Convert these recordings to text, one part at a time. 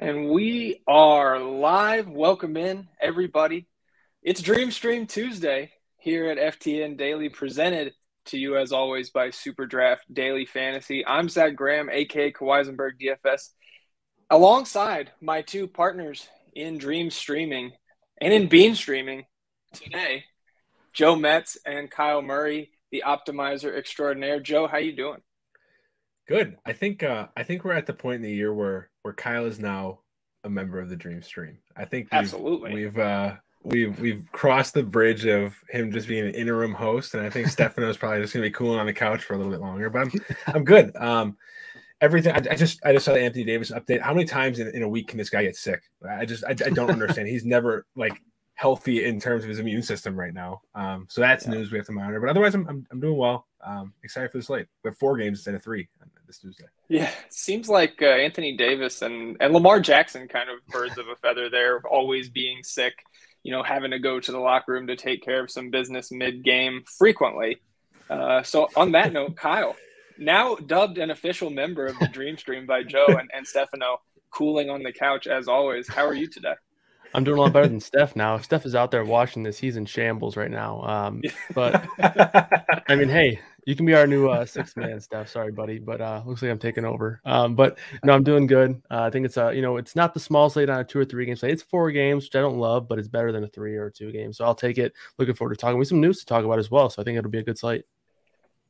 And we are live. Welcome in, everybody. It's Dream Stream Tuesday here at FTN Daily, presented to you, as always, by SuperDraft Daily Fantasy. I'm Zac Graham, a.k.a. Kawhisenberg DFS, alongside my two partners in Dream Streaming and in Bean Streaming today, Joe Metz and Kyle Murray, the optimizer extraordinaire. Joe, how you doing? Good. I think we're at the point in the year where Kyle is now a member of the Dream Stream. I think we've crossed the bridge of him just being an interim host, and I think Stefano's probably just gonna be cooling on the couch for a little bit longer. But I'm good. Everything. I just saw the Anthony Davis update. How many times in a week can this guy get sick? I don't understand. He's never healthy in terms of his immune system right now. So that's news we have to monitor. But otherwise, I'm doing well. Excited for the slate. We have 4 games instead of 3 this Tuesday. Yeah, seems like Anthony Davis and Lamar Jackson kind of birds of a feather there, always being sick, having to go to the locker room to take care of some business mid-game frequently. So on that note, Kyle, now dubbed an official member of the Dream Stream by Joe and Stefano, cooling on the couch as always. How are you today? I'm doing a lot better than Steph now. If Steph is out there watching this, he's in shambles right now. But I mean, hey, you can be our new 6th man, Steph. Sorry, buddy, but looks like I'm taking over. But no, I'm doing good. I think it's it's not the small slate on a 2 or 3 game slate. It's 4 games, which I don't love, but it's better than a 3 or 2 game. So I'll take it. Looking forward to talking. We have some news to talk about as well. So I think it'll be a good slate.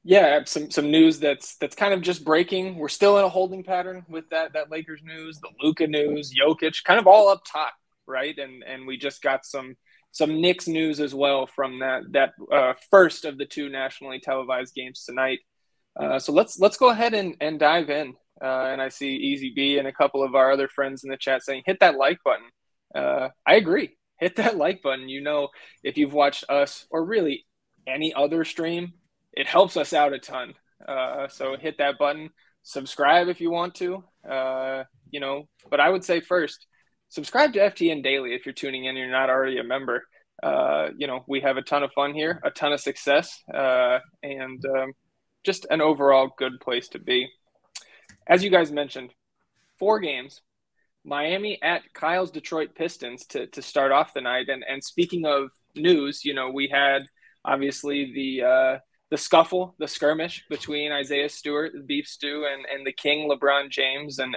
Yeah, some news that's kind of just breaking. We're still in a holding pattern with that Lakers news, the Luca news, Jokic, kind of all up top. Right, and we just got some Knicks news as well from that first of the 2 nationally televised games tonight. So let's go ahead and dive in. And I see Easy B and a couple of our other friends in the chat saying hit that like button. I agree, hit that like button. If you've watched us or really any other stream, it helps us out a ton. So hit that button. Subscribe if you want to. But I would say first, subscribe to FTN Daily if you're tuning in and you're not already a member. We have a ton of fun here, a ton of success, and just an overall good place to be. As you guys mentioned, 4 games. Miami at Kyle's Detroit Pistons to start off the night. And speaking of news, we had obviously the scuffle, the skirmish between Isaiah Stewart, the beef stew, and the King, LeBron James, and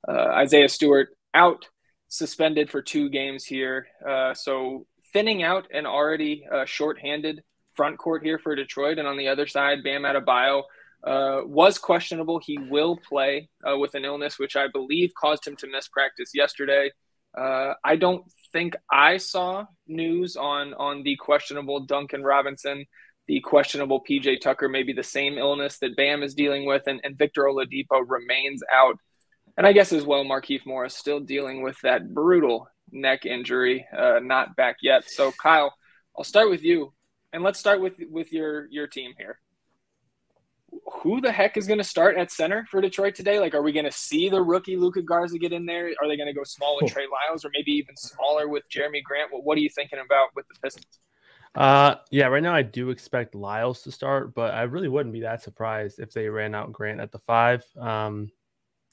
Isaiah Stewart out, suspended for 2 games here. So thinning out an already shorthanded front court here for Detroit. And on the other side, Bam Adebayo was questionable. He will play with an illness, which I believe caused him to miss practice yesterday. I don't think I saw news on the questionable Duncan Robinson, the questionable PJ Tucker, maybe the same illness that Bam is dealing with, and Victor Oladipo remains out. And I guess as well, Markieff Morris still dealing with that brutal neck injury, not back yet. So, Kyle, I'll start with you, and let's start with your team here. Who the heck is going to start at center for Detroit today? Are we going to see the rookie Luca Garza get in there? Are they going to go small with Trey Lyles, or maybe even smaller with Jeremy Grant? What are you thinking about with the Pistons? Yeah, right now I do expect Lyles to start, but I really wouldn't be that surprised if they ran out Grant at the 5.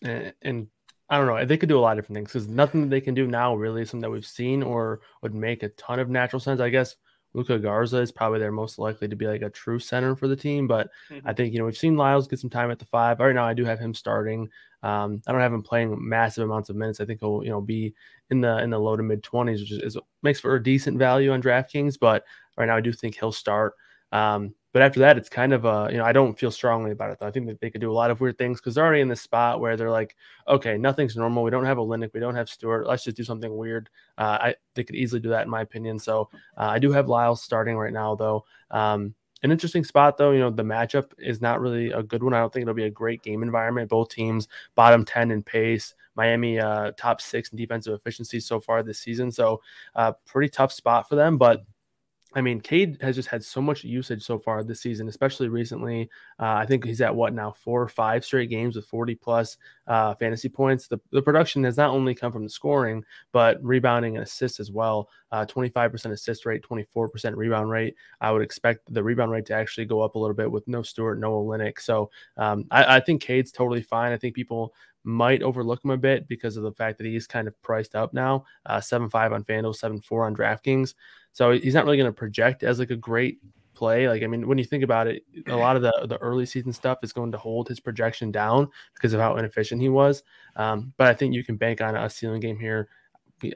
And I don't know, they could do a lot of different things because nothing that they can do now really is something that we've seen or would make a ton of natural sense. I guess Luca Garza is probably their most likely to be a true center for the team, but I think we've seen Lyles get some time at the 5. Right now I do have him starting. I don't have him playing massive amounts of minutes. I think he'll be in the low to mid 20s, which makes for a decent value on DraftKings. But right now I do think he'll start. But after that, it's kind of I don't feel strongly about it, though. I think that they could do a lot of weird things because they're already in this spot where they're like, okay, nothing's normal. We don't have Olynyk. We don't have Stewart. Let's just do something weird. They could easily do that, in my opinion. So I do have Lyles starting right now, though. An interesting spot, though. The matchup is not really a good one. I don't think it'll be a great game environment. Both teams bottom 10 in pace. Miami top 6 in defensive efficiency so far this season. So pretty tough spot for them, but I mean, Cade has just had so much usage so far this season, especially recently. I think he's at 4 or 5 straight games with 40+ fantasy points. The production has not only come from the scoring, but rebounding and assists as well. 25% assist rate, 24% rebound rate. I would expect the rebound rate to actually go up a little bit with no Stewart, no Olynyk. So I think Cade's totally fine. I think people might overlook him a bit because of the fact that he's kind of priced up now, 7.5 on FanDuel, 7.4 on DraftKings. So he's not really going to project as like a great play. Like, I mean, when you think about it, a lot of the early season stuff is going to hold his projection down because of how inefficient he was. But I think you can bank on a ceiling game here.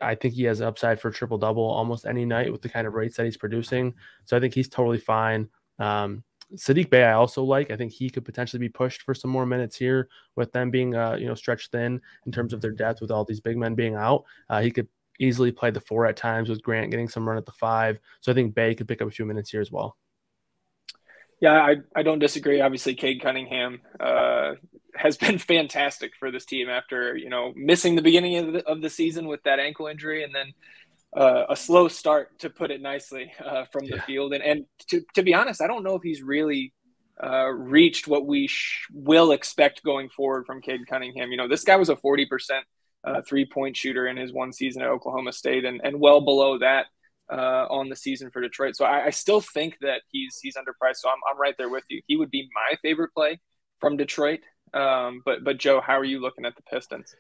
I think he has an upside for triple double almost any night with the kind of rates that he's producing. So I think he's totally fine. Saddiq Bey, I also like. I think he could potentially be pushed for some more minutes here with them being, stretched thin in terms of their depth with all these big men being out. He could easily play the 4 at times with Grant getting some run at the 5. So I think Bey could pick up a few minutes here as well. Yeah, I don't disagree. Obviously, Cade Cunningham has been fantastic for this team after, missing the beginning of the season with that ankle injury and then a slow start, to put it nicely, from the field. And to be honest, I don't know if he's really reached what we will expect going forward from Cade Cunningham. This guy was a 40% three-point shooter in his one season at Oklahoma State and well below that on the season for Detroit. So I still think that he's underpriced. So I'm right there with you. He would be my favorite play from Detroit. But Joe, how are you looking at the Pistons?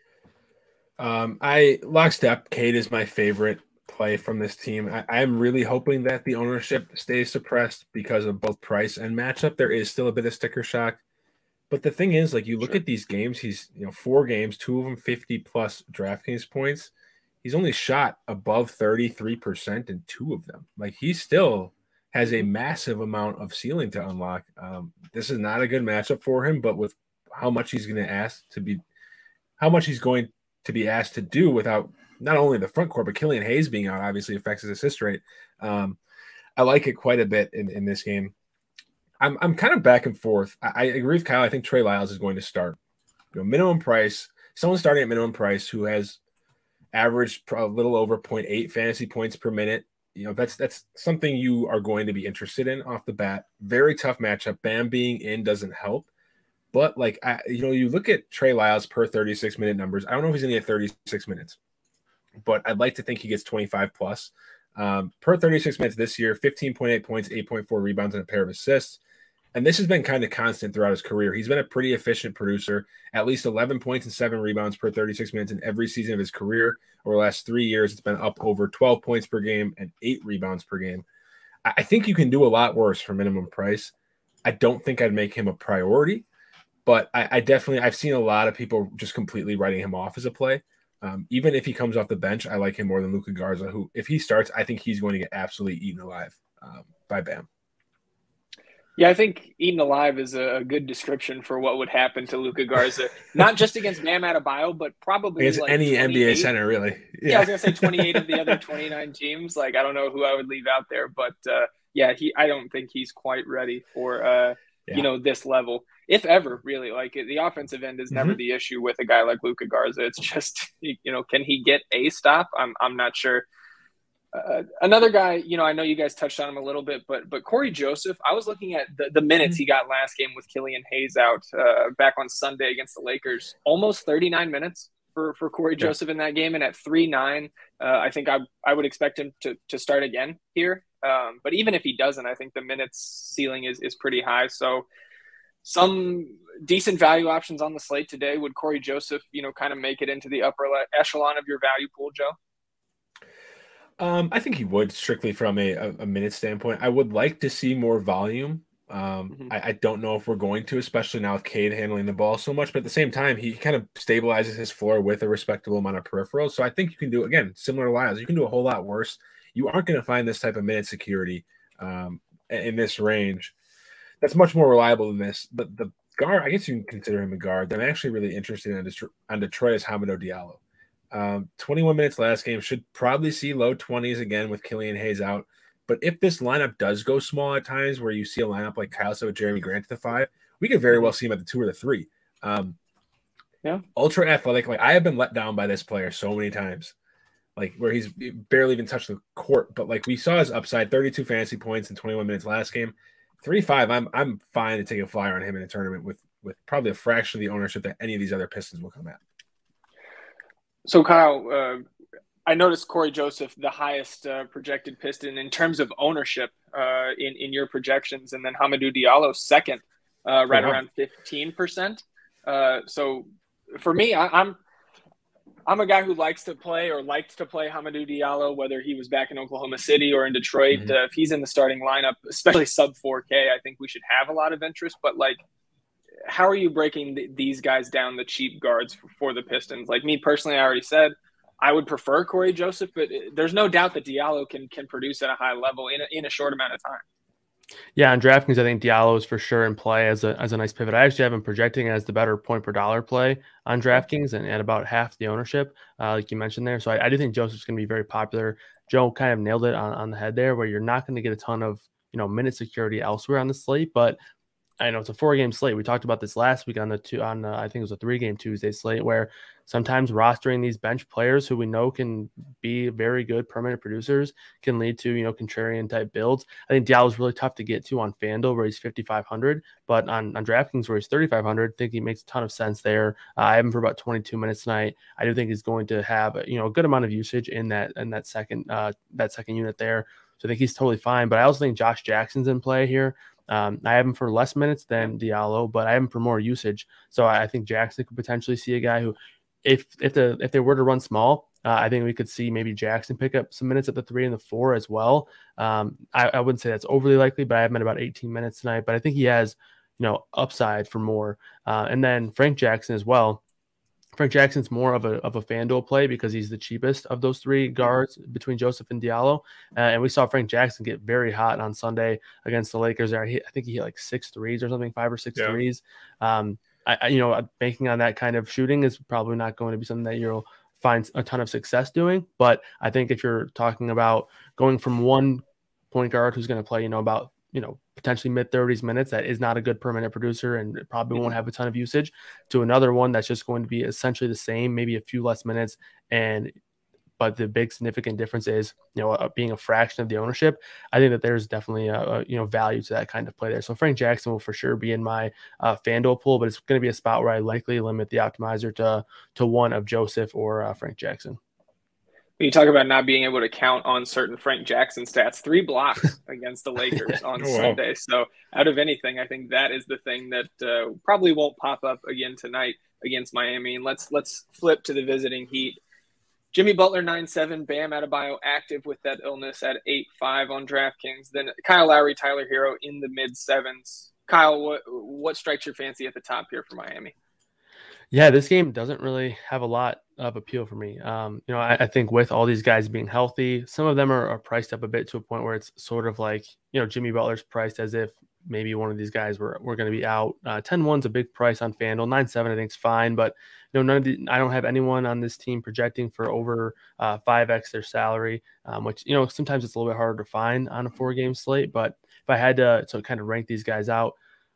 Lockstep, Cade is my favorite play from this team. I'm really hoping that the ownership stays suppressed because of both price and matchup. There is still a bit of sticker shock. But the thing is, like, you look at these games, he's 4 games, 2 of them 50+ DraftKings points. He's only shot above 33% in 2 of them. Like, he still has a massive amount of ceiling to unlock. This is not a good matchup for him, but with how much he's going to be asked to do without not only the front court, but Killian Hayes being out obviously affects his assist rate. I like it quite a bit in this game. I'm kind of back and forth. I agree with Kyle. I think Trey Lyles is going to start. Minimum price, someone starting at minimum price who has averaged a little over 0.8 fantasy points per minute. That's something you are going to be interested in off the bat. Very tough matchup. Bam being in doesn't help. But you look at Trey Lyles per 36-minute numbers. I don't know if he's going to get 36 minutes, but I'd like to think he gets 25 plus. Per 36 minutes this year, 15.8 points, 8.4 rebounds, and a pair of assists. And this has been kind of constant throughout his career. He's been a pretty efficient producer, at least 11 points and 7 rebounds per 36 minutes in every season of his career. Over the last 3 years, it's been up over 12 points per game and 8 rebounds per game. I think you can do a lot worse for minimum price. I don't think I'd make him a priority, but I've seen a lot of people just completely writing him off as a play. Even if he comes off the bench, I like him more than Luca Garza, who, if he starts, I think he's going to get absolutely eaten alive by Bam. Yeah, I think eaten alive is a good description for what would happen to Luca Garza, not just against Bam Adebayo, but probably against any NBA center, really. Yeah, I was going to say 28 of the other 29 teams. I don't know who I would leave out there, but I don't think he's quite ready for, this level, if ever, really. The offensive end is never the issue with a guy like Luca Garza. It's just, can he get a stop? I'm not sure. Another guy, I know you guys touched on him a little bit, but Corey Joseph, I was looking at the minutes he got last game with Killian Hayes out back on Sunday against the Lakers. Almost 39 minutes for Corey Joseph in that game. And at 3.9, I think I would expect him to start again here. But even if he doesn't, I think the minutes ceiling is pretty high. So some decent value options on the slate today. Would Corey Joseph, kind of make it into the upper echelon of your value pool, Joe? I think he would, strictly from a minute standpoint. I would like to see more volume. I don't know if we're going to, especially now with Cade handling the ball so much. But at the same time, he kind of stabilizes his floor with a respectable amount of peripherals. So I think you can do, again, similar to Lyles, you can do a whole lot worse. You aren't going to find this type of minute security in this range. That's much more reliable than this. But the guard, I guess you can consider him a guard. I'm actually really interested in Detroit is Hamidou Diallo. 21 minutes last game, should probably see low 20s again with Killian Hayes out. But if this lineup does go small at times, where you see a lineup like Kyle said with Jeremy Grant at the 5, we could very well see him at the 2 or the 3. Ultra athletic. I have been let down by this player so many times, where he's barely even touched the court. But we saw his upside, 32 fantasy points in 21 minutes last game. 3.5, I'm fine to take a flyer on him in a tournament with probably a fraction of the ownership that any of these other Pistons will come at. So, Kyle, I noticed Corey Joseph, the highest projected Piston in terms of ownership in your projections, and then Hamidou Diallo second, around 15%. So for me, I'm a guy who likes to play or liked to play Hamidou Diallo, whether he was back in Oklahoma City or in Detroit. Mm-hmm. If he's in the starting lineup, especially sub 4K, I think we should have a lot of interest. But, like, how are you breaking these guys down, the cheap guards for the Pistons? Like, me personally, I already said I would prefer Corey Joseph, but there's no doubt that Diallo can produce at a high level in a short amount of time. Yeah, on DraftKings, I think Diallo is for sure in play as a nice pivot. I actually have him projecting as the better point per dollar play on DraftKings and at about half the ownership, like you mentioned there. So I do think Joseph's going to be very popular. Joe kind of nailed it on the head there, where you're not going to get a ton of minute security elsewhere on the slate, but I know it's a 4-game slate. We talked about this last week on I think it was a 3-game Tuesday slate, where sometimes rostering these bench players who we know can be very good permanent producers can lead to contrarian type builds. I think Diallo is really tough to get to on FanDuel, where he's 5,500, but on DraftKings, where he's 3,500, I think he makes a ton of sense there. I have him for about 22 minutes tonight. I do think he's going to have a good amount of usage in that second unit there. So I think he's totally fine. But I also think Josh Jackson's in play here. I have him for less minutes than Diallo, but I have him for more usage. So I think Jackson could potentially see a guy who, if they were to run small, I think we could see maybe Jackson pick up some minutes at the 3 and the 4 as well. I wouldn't say that's overly likely, but I have him at about 18 minutes tonight. But I think he has, upside for more. And then Frank Jackson as well. Frank Jackson's more of a FanDuel play because he's the cheapest of those 3 guards between Joseph and Diallo. And we saw Frank Jackson get very hot on Sunday against the Lakers. I think he hit like 6 threes or something, 5 or 6 threes. Banking on that kind of shooting is probably not going to be something that you'll find a ton of success doing. But I think if you're talking about going from one point guard who's going to play, about potentially mid-30s minutes, that is not a good permanent producer and probably won't have a ton of usage, to another one that's just going to be essentially the same, maybe a few less minutes, but the big significant difference is being a fraction of the ownership. I think that there's definitely a value to that kind of play there. So Frank Jackson will for sure be in my FanDuel pool, but it's going to be a spot where I likely limit the optimizer to one of Joseph or Frank Jackson. You talk about not being able to count on certain Frank Jackson stats, 3 blocks against the Lakers on Sunday. So out of anything, I think that is the thing that probably won't pop up again tonight against Miami. And let's flip to the visiting Heat. Jimmy Butler 9-7, Bam Adebayo active with that illness at 8-5 on DraftKings. Then Kyle Lowry, Tyler Hero in the mid-7s. Kyle, what strikes your fancy at the top here for Miami? Yeah, this game doesn't really have a lot of appeal for me. I think with all these guys being healthy, some of them are priced up a bit to a point where it's sort of like, Jimmy Butler's priced as if maybe one of these guys were going to be out. 10-1's a big price on FanDuel. 9-7 I think is fine, but I don't have anyone on this team projecting for over 5x their salary, which sometimes it's a little bit harder to find on a 4-game slate. But if I had to kind of rank these guys out,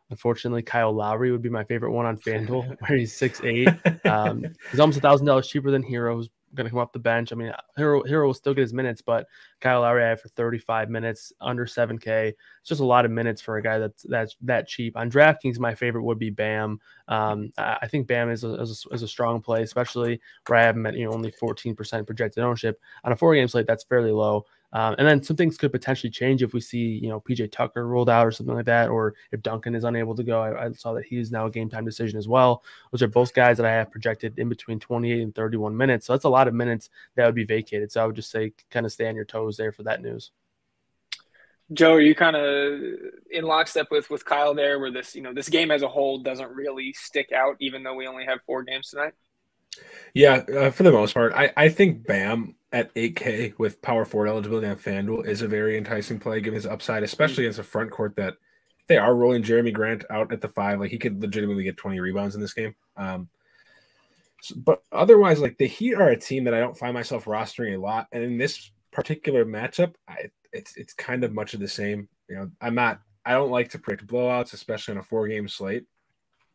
unfortunately, Kyle Lowry would be my favorite one on FanDuel, where he's 6'8". He's almost $1,000 cheaper than Hero, who's going to come off the bench. I mean, Hero will still get his minutes, but Kyle Lowry I have for 35 minutes, under 7K. It's just a lot of minutes for a guy that's that cheap. On DraftKings, my favorite would be Bam. I think Bam is a strong play, especially where I have him at only 14% projected ownership. On a 4-game slate, that's fairly low. And then some things could potentially change if we see, PJ Tucker rolled out or something like that, or if Duncan is unable to go. I saw that he's now a game time decision as well. Those are both guys that I have projected in between 28 and 31 minutes. So that's a lot of minutes that would be vacated. So I would just say kind of stay on your toes there for that news. Joe, are you kind of in lockstep with Kyle there, where this game as a whole doesn't really stick out, even though we only have 4 games tonight? Yeah, for the most part, I think Bam at 8K with power forward eligibility on FanDuel is a very enticing play, given his upside, especially against a front court that they are rolling Jeremy Grant out at the 5. Like, he could legitimately get 20 rebounds in this game. But otherwise, like, the Heat are a team that I don't find myself rostering a lot, and in this particular matchup, it's kind of much of the same. I don't like to predict blowouts, especially on a 4-game slate.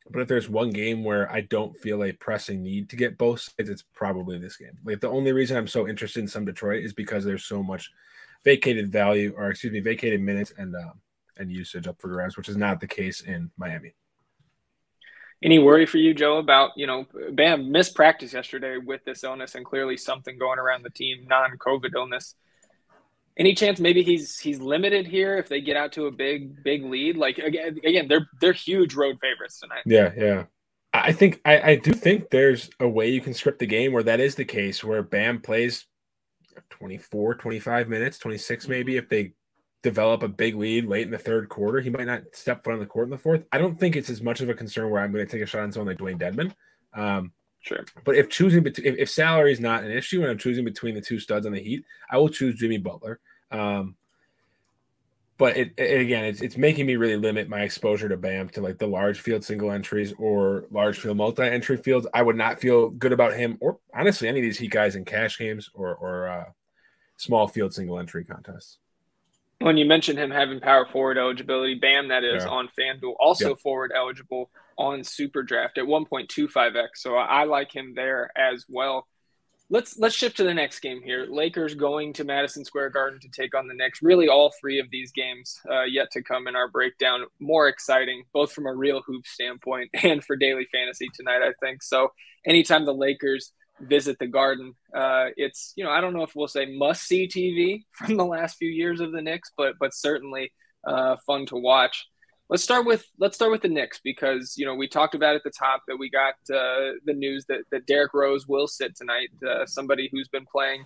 But if there's one game where I don't feel a pressing need to get both sides, it's probably this game. Like, the only reason I'm so interested in some Detroit is because there's so much vacated minutes and usage up for grabs, which is not the case in Miami. Any worry for you, Joe, about, Bam missed practice yesterday with this illness, and clearly something going around the team, non-COVID illness. Any chance maybe he's limited here if they get out to a big lead? Like, again, they're huge road favorites tonight. Yeah. I do think there's a way you can script the game where that is the case, where Bam plays 24, 25 minutes, 26 maybe. If they develop a big lead late in the third quarter, he might not step foot on the court in the fourth. I don't think it's as much of a concern where I'm going to take a shot on someone like Dwayne Dedmon. Sure. But if salary is not an issue and I'm choosing between the two studs on the Heat, I will choose Jimmy Butler. But it's making me really limit my exposure to Bam to like the large field single entries or large field multi-entry fields. I would not feel good about him, or honestly any of these Heat guys in cash games or small field single entry contests. When you mentioned him having power forward eligibility, Bam, that is on FanDuel, also forward eligible on SuperDraft at 1.25x. So I like him there as well. Let's shift to the next game here. Lakers going to Madison Square Garden to take on the Knicks. Really, all three of these games yet to come in our breakdown. More exciting, both from a real hoop standpoint and for daily fantasy tonight, I think. So anytime the Lakers visit the Garden, it's, I don't know if we'll say must-see TV from the last few years of the Knicks, but certainly fun to watch. Let's start with the Knicks because, we talked about at the top that we got the news that Derrick Rose will sit tonight. Somebody who's been playing,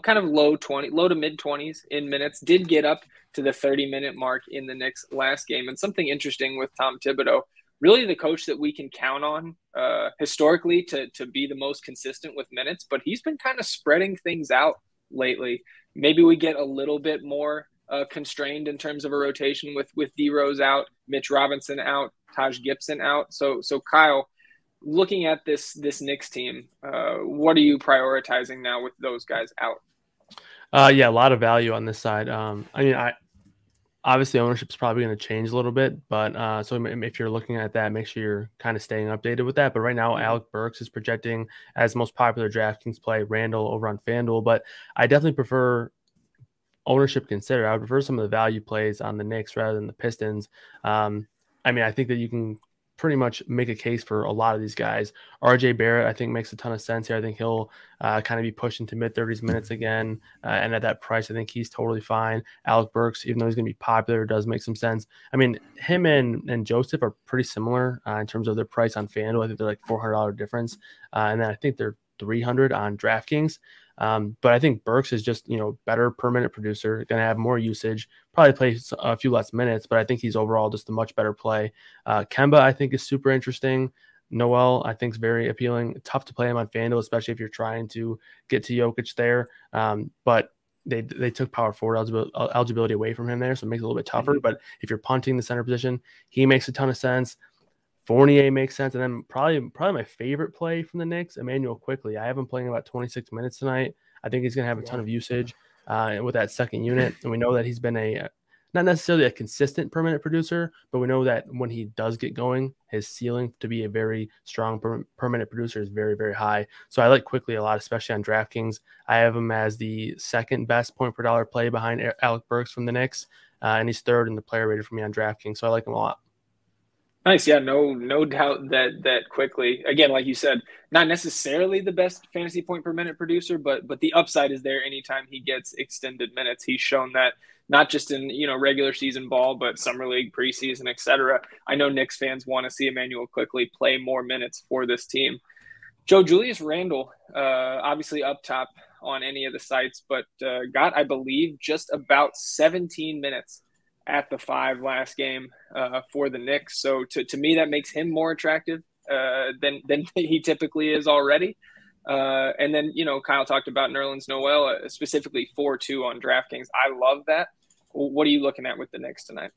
kind of low to mid 20s in minutes, did get up to the 30-minute mark in the Knicks last game. And something interesting with Tom Thibodeau, really the coach that we can count on historically to be the most consistent with minutes, but he's been kind of spreading things out lately. Maybe we get a little bit more constrained in terms of a rotation with D Rose out, Mitch Robinson out, Taj Gibson out. So Kyle, looking at this Knicks team, what are you prioritizing now with those guys out? A lot of value on this side. Obviously ownership is probably going to change a little bit, but so if you're looking at that, make sure you're kind of staying updated with that. But right now, Alec Burks is projecting as most popular DraftKings play, Randall over on FanDuel. But I definitely prefer ownership considered. I would prefer some of the value plays on the Knicks rather than the Pistons. I think that you can pretty much make a case for a lot of these guys. RJ Barrett, I think, makes a ton of sense here. I think he'll kind of be pushed into mid-30s minutes again. And at that price, I think he's totally fine. Alec Burks, even though he's going to be popular, does make some sense. I mean, him and Joseph are pretty similar in terms of their price on FanDuel. I think they're like $400 difference. And then I think they're $300 on DraftKings. But I think Burks is just, better per minute producer, going to have more usage, probably play a few less minutes, but I think he's overall just a much better play. Kemba, I think, is super interesting. Noel, I think, is very appealing. Tough to play him on FanDuel, especially if you're trying to get to Jokic there. But they took power forward eligibility away from him there, so it makes it a little bit tougher. But if you're punting the center position, he makes a ton of sense. Fournier makes sense. And then probably my favorite play from the Knicks, Emmanuel Quickly. I have him playing about 26 minutes tonight. I think he's going to have a ton of usage with that second unit. And we know that he's been not necessarily a consistent per minute producer, but we know that when he does get going, his ceiling to be a very strong per minute producer is very, very high. So I like Quickly a lot, especially on DraftKings. I have him as the second best point per dollar play behind Alec Burks from the Knicks. And he's third in the player rated for me on DraftKings. So I like him a lot. Nice. Yeah, no doubt that Quickly, again, like you said, not necessarily the best fantasy point per minute producer, but the upside is there anytime he gets extended minutes. He's shown that not just in, regular season ball, but summer league, preseason, etc. I know Knicks fans want to see Emmanuel Quickly play more minutes for this team. Joe, Julius Randle, obviously up top on any of the sites, but got, I believe, just about 17 minutes at the 5 last game for the Knicks. So to me, that makes him more attractive than he typically is already. And then, Kyle talked about Nerlens Noel, specifically 4-2 on DraftKings. I love that. What are you looking at with the Knicks tonight?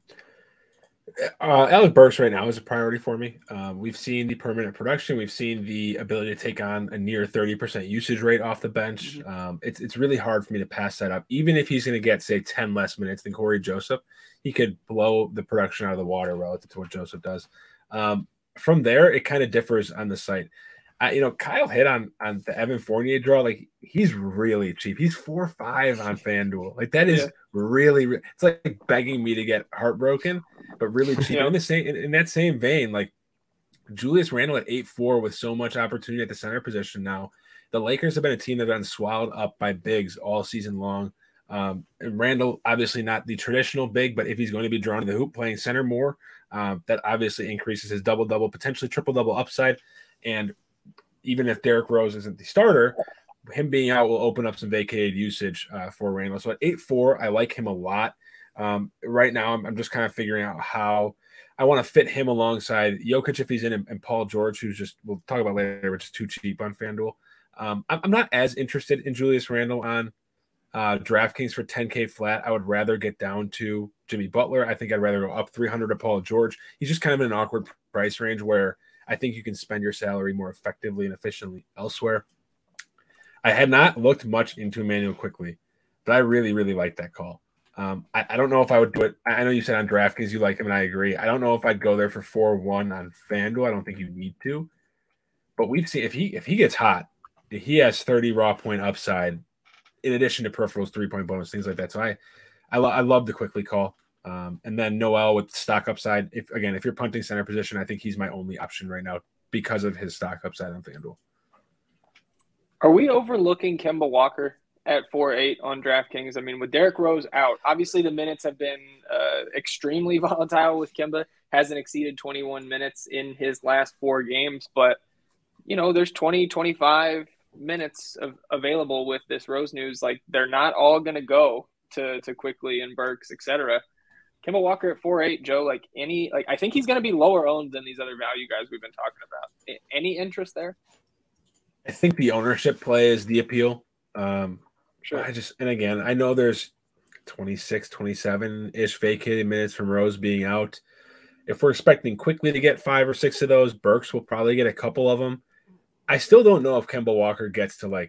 Alec Burks right now is a priority for me. We've seen the permanent production. We've seen the ability to take on a near 30% usage rate off the bench. It's really hard for me to pass that up. Even if he's going to get, say, 10 less minutes than Corey Joseph, he could blow the production out of the water relative to what Joseph does. From there, it kind of differs on the site. Kyle hit on the Evan Fournier draw. Like, he's really cheap. He's 4.5 on FanDuel. Like, that is really it's like begging me to get heartbroken, but really cheap. In that same vein, like Julius Randle at 8.4 with so much opportunity at the center position now. The Lakers have been a team that have been swallowed up by bigs all season long. And Randall, obviously not the traditional big, but if he's going to be drawn to the hoop playing center more, that obviously increases his double-double, potentially triple-double upside. And even if Derrick Rose isn't the starter, him being out will open up some vacated usage for Randall. So at 8-4, I like him a lot. Right now, I'm just kind of figuring out how I want to fit him alongside Jokic if he's in, and Paul George, who's just, we'll talk about later, which is too cheap on FanDuel. I'm not as interested in Julius Randle on DraftKings for 10K flat. I would rather get down to Jimmy Butler. I think I'd rather go up 300 to Paul George. He's just kind of in an awkward price range where I think you can spend your salary more effectively and efficiently elsewhere. I had not looked much into Emmanuel Quickly, but I really, really like that call. I don't know if I would do it. I know you said on DraftKings you like him, and I agree. I don't know if I'd go there for 4-1 on FanDuel. I don't think you need to. But we've seen if he gets hot, he has 30 raw point upside in addition to peripherals, 3-point bonus, things like that. So I love the Quickly call. And then Noel with stock upside. If you're punting center position, I think he's my only option right now because of his stock upside on FanDuel. Are we overlooking Kemba Walker at 4-8 on DraftKings? I mean, with Derrick Rose out, obviously the minutes have been extremely volatile with Kemba. Hasn't exceeded 21 minutes in his last 4 games, but there's 20, 25 minutes available with this Rose news. Like, they're not all going to go to Quickly and Burks, etc. Kemba Walker at 4-8, Joe, I think he's going to be lower owned than these other value guys we've been talking about. Any interest there? I think the ownership play is the appeal. Sure. I know there's 26, 27-ish vacated minutes from Rose being out. If we're expecting Quickly to get 5 or 6 of those, Burks will probably get a couple of them. I still don't know if Kemba Walker gets to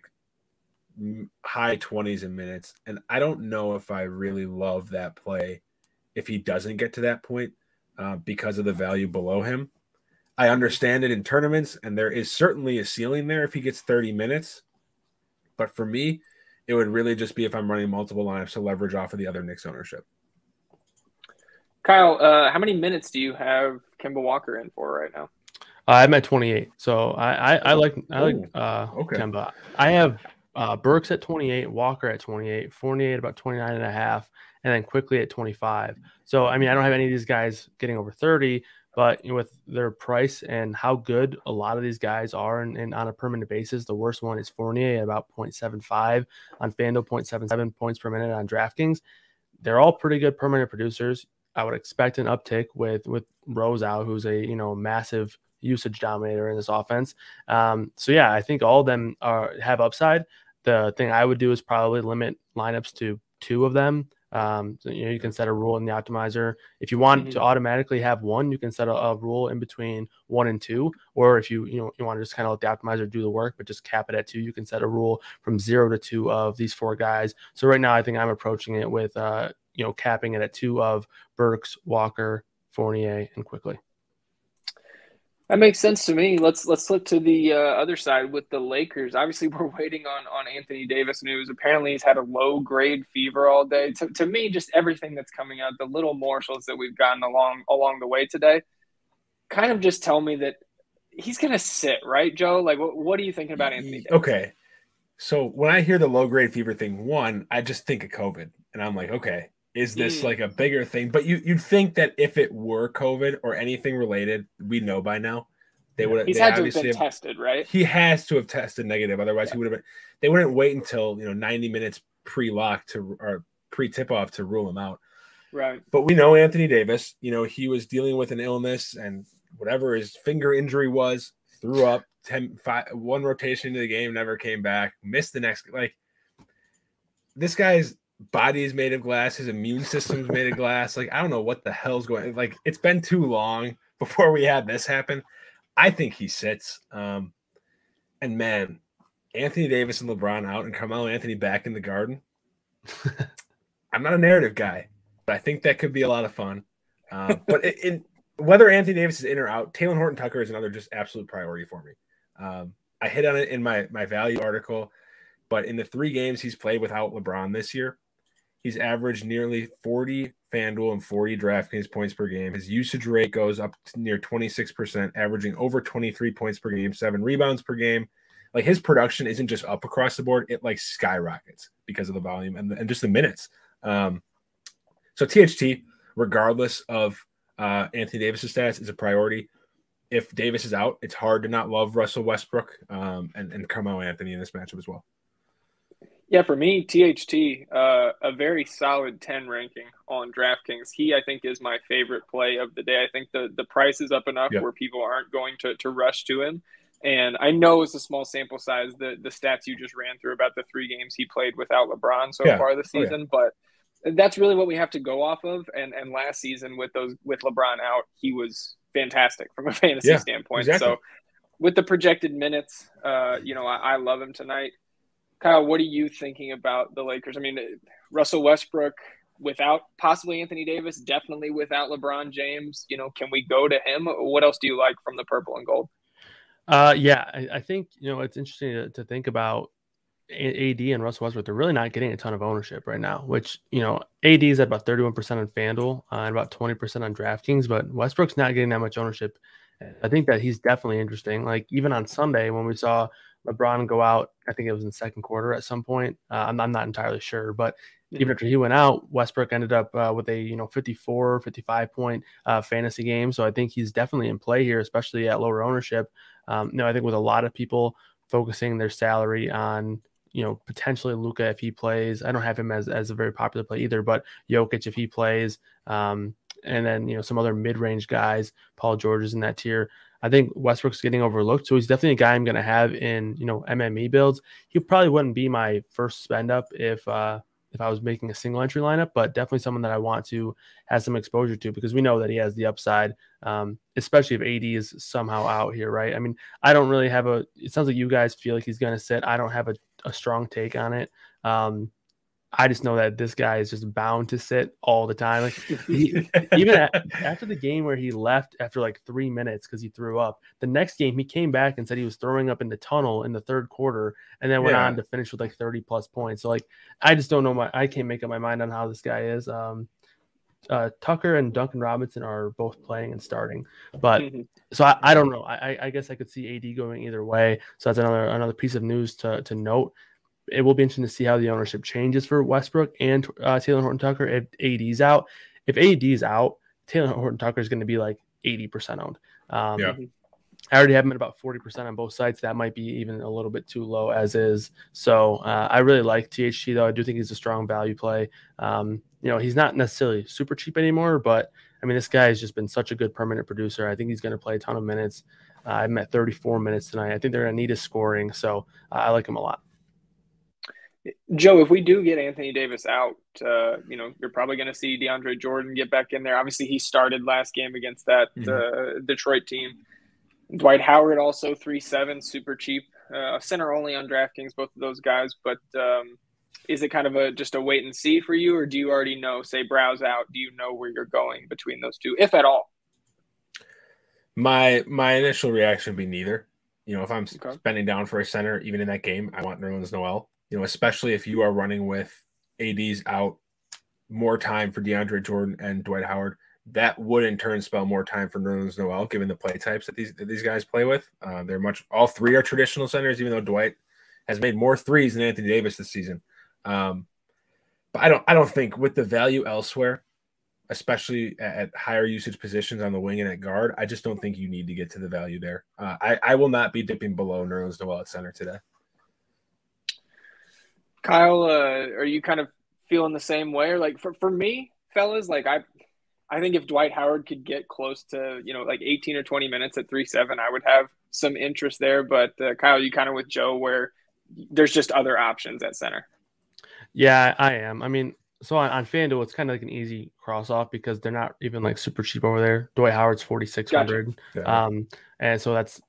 high 20s in minutes, and I don't know if I really love that play if he doesn't get to that point because of the value below him. I understand it in tournaments, and there is certainly a ceiling there if he gets 30 minutes. But for me, it would really just be if I'm running multiple lineups to leverage off of the other Knicks ownership. Kyle, how many minutes do you have Kemba Walker in for right now? I'm at 28, so I like Kemba. I have Burks at 28, Walker at 28, Fournier at about 29 and a half, and then Quickly at 25. So, I mean, I don't have any of these guys getting over 30, but with their price and how good a lot of these guys are and on a permanent basis, the worst one is Fournier at about 0.75 on FanDuel, 0.77 points per minute on DraftKings. They're all pretty good permanent producers. I would expect an uptick with Rose out, who's a massive usage dominator in this offense. So yeah, I think all of them have upside. The thing I would do is probably limit lineups to 2 of them. So, you can set a rule in the optimizer. If you want to automatically have 1, you can set a rule in between 1 and 2. Or if you want to just kind of let the optimizer do the work, but just cap it at 2, you can set a rule from 0 to 2 of these 4 guys. So right now, I think I'm approaching it with capping it at 2 of Burks, Walker, Fournier, and Quickly. That makes sense to me. Let's flip to the other side with the Lakers. Obviously, we're waiting on Anthony Davis news. Apparently, he's had a low-grade fever all day. To me, just everything that's coming out, the little morsels that we've gotten along the way today, kind of just tell me that he's going to sit, right, Joe? What are you thinking about Anthony Davis? Okay. So when I hear the low-grade fever thing, one, I just think of COVID. And I'm like, okay, is this a bigger thing? But you'd think that if it were COVID or anything related, we know by now. He's had to have been tested, right? He has to have tested negative. Otherwise, he would have been. They wouldn't wait until 90 minutes pre-lock or pre-tip-off to rule him out. Right. But we know Anthony Davis. He was dealing with an illness and whatever his finger injury was, threw up 1 rotation into the game, never came back, missed the next. This guy's body is made of glass. His immune system is made of glass. I don't know what the hell's going. It's been too long before we had this happen. I think he sits. And man, Anthony Davis and LeBron out and Carmelo Anthony back in the Garden. I'm not a narrative guy, but I think that could be a lot of fun. But whether Anthony Davis is in or out, Talen Horton-Tucker is another just absolute priority for me. I hit on it in my value article, but in the 3 games he's played without LeBron this year, he's averaged nearly 40 FanDuel and 40 DraftKings points per game. His usage rate goes up to near 26%, averaging over 23 points per game, 7 rebounds per game, like his production isn't just up across the board; it like skyrockets because of the volume and just the minutes. So THT, regardless of Anthony Davis's stats, is a priority. If Davis is out, it's hard to not love Russell Westbrook and Carmelo Anthony in this matchup as well. Yeah, for me, THT, a very solid 10 ranking on DraftKings. He, I think, is my favorite play of the day. I think the price is up enough where people aren't going to rush to him. And I know it's a small sample size, the stats you just ran through about the 3 games he played without LeBron so far this season. But that's really what we have to go off of. And last season with LeBron out, he was fantastic from a fantasy standpoint. Exactly. So with the projected minutes, I love him tonight. Kyle, what are you thinking about the Lakers? I mean, Russell Westbrook without possibly Anthony Davis, definitely without LeBron James. Can we go to him? What else do you like from the purple and gold? I think, it's interesting to think about AD and Russell Westbrook. They're really not getting a ton of ownership right now, which, AD is at about 31% on FanDuel and about 20% on DraftKings, but Westbrook's not getting that much ownership. I think that he's definitely interesting. Like even on Sunday when we saw LeBron go out, I think it was in the second quarter at some point. I'm not entirely sure, but even after he went out, Westbrook ended up with a 54, 55 point fantasy game. So I think he's definitely in play here, especially at lower ownership. I think with a lot of people focusing their salary on potentially Luca if he plays. I don't have him as a very popular play either, but Jokic if he plays, and then some other mid-range guys. Paul George is in that tier. I think Westbrook's getting overlooked, so he's definitely a guy I'm going to have in MME builds. He probably wouldn't be my first spend up if I was making a single entry lineup, but definitely someone that I want to have some exposure to because we know that he has the upside, especially if AD is somehow out here, right? I mean, I don't really have it sounds like you guys feel like he's going to sit. I don't have a strong take on it. I just know that this guy is just bound to sit all the time. Like after the game where he left after like 3 minutes because he threw up, the next game he came back and said he was throwing up in the tunnel in the third quarter, and then went on to finish with like 30+ points. So like I just don't know I can't make up my mind on how this guy is. Tucker and Duncan Robinson are both playing and starting, but so I don't know. I guess I could see AD going either way. So that's another piece of news to note. It will be interesting to see how the ownership changes for Westbrook and Taylor Horton Tucker if AD's out. If AD's out, Taylor Horton Tucker is going to be like 80% owned. I already have him at about 40% on both sides. That might be even a little bit too low as is. So I really like THT though. I do think he's a strong value play. He's not necessarily super cheap anymore, but I mean, this guy has just been such a good permanent producer. I think he's going to play a ton of minutes. I'm at 34 minutes tonight. I think they're going to need his scoring. So I like him a lot. Joe, if we do get Anthony Davis out, you're probably going to see DeAndre Jordan get back in there. Obviously, he started last game against that Detroit team. Dwight Howard also 3.7, super cheap. Center only on DraftKings, both of those guys. But is it kind of just a wait and see for you, or do you already know, say Browse out, do you know where you're going between those two, if at all? My initial reaction would be neither. If I'm spending down for a center, even in that game, I want Nerlens Noel. Especially if you are running with AD's out, more time for DeAndre Jordan and Dwight Howard. That would in turn spell more time for Nerlens Noel, given the play types that these guys play with. All three are traditional centers, even though Dwight has made more threes than Anthony Davis this season. But I don't think with the value elsewhere, especially at higher usage positions on the wing and at guard, I just don't think you need to get to the value there. I will not be dipping below Nerlens Noel at center today. Kyle, are you kind of feeling the same way? Or like for me, fellas, like I think if Dwight Howard could get close to, like 18 or 20 minutes at 3.7, I would have some interest there. But Kyle, you kind of with Joe where there's just other options at center. Yeah, I am. I mean, so on FanDuel, it's kind of like an easy cross off because they're not even like super cheap over there. Dwight Howard's 4,600. Gotcha. And so that's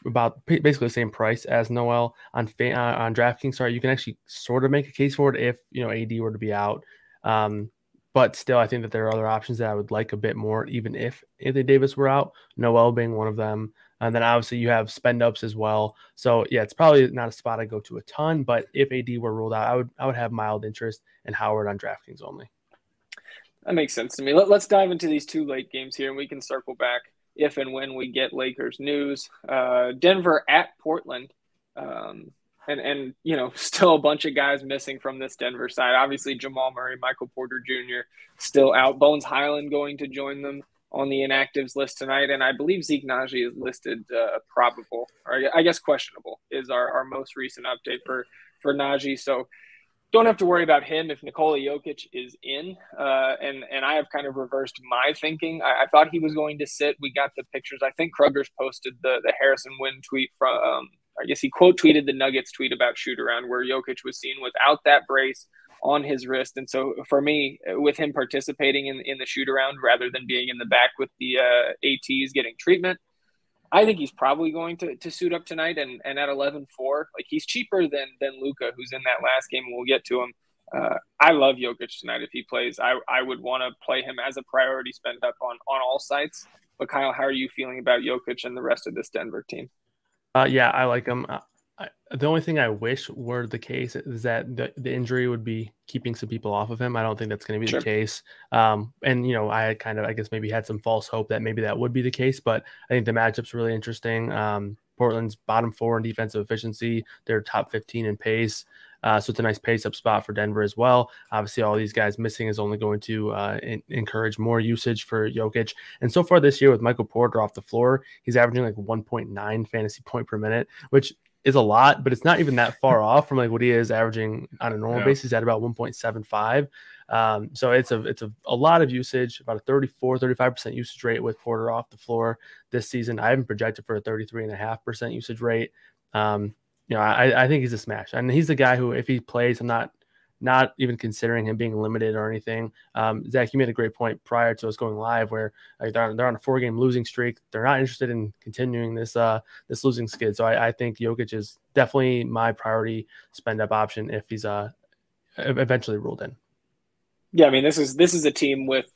about basically the same price as Noel on DraftKings. Sorry, you can actually sort of make a case for it if AD were to be out. But still, I think that there are other options that I would like a bit more, even if Anthony Davis were out, Noel being one of them. And then obviously you have spend ups as well. So yeah, it's probably not a spot I go to a ton, but if AD were ruled out, I would have mild interest in Howard on DraftKings only. That makes sense to me. Let's dive into these two late games here, and we can circle back if and when we get Lakers news. Denver at Portland. And still a bunch of guys missing from this Denver side. Obviously, Jamal Murray, Michael Porter Jr. still out. Bones Highland going to join them on the inactives list tonight. And I believe Zeke Naji is listed probable, or I guess questionable is our most recent update for Naji. So don't have to worry about him if Nikola Jokic is in. And I have kind of reversed my thinking. I thought he was going to sit. We got the pictures. I think Kruger's posted the Harrison Wynn tweet from I guess he quote tweeted the Nuggets tweet about shoot around where Jokic was seen without that brace on his wrist. And so for me, with him participating in the shoot around rather than being in the back with the ATs getting treatment, I think he's probably going to suit up tonight. And at 11-4, like he's cheaper than Luca, who's in that last game. And we'll get to him. I love Jokic tonight. If he plays, I would want to play him as a priority spend up on all sites. But Kyle, how are you feeling about Jokic and the rest of this Denver team? Yeah, I like him. The only thing I wish were the case is that the injury would be keeping some people off of him. I don't think that's going to be the case. And, I had I guess maybe had some false hope that maybe that would be the case, but I think the matchup's really interesting. Portland's bottom 4 in defensive efficiency. They're top 15 in pace. So it's a nice pace up spot for Denver as well. Obviously, all these guys missing is only going to encourage more usage for Jokic. And so far this year with Michael Porter off the floor, he's averaging like 1.9 fantasy point per minute, which is a lot, but it's not even that far off from like what he is averaging on a normal basis at about 1.75. So it's a lot of usage, about a 35% usage rate with Porter off the floor this season. I haven't projected for a 33.5% usage rate. I think he's a smash, and he's the guy who, if he plays, I'm not even considering him being limited or anything. Zach, you made a great point prior to us going live, where they're on a 4-game losing streak. They're not interested in continuing this losing skid. So I think Jokic is definitely my priority spend up option if he's eventually ruled in. Yeah, I mean, this is a team with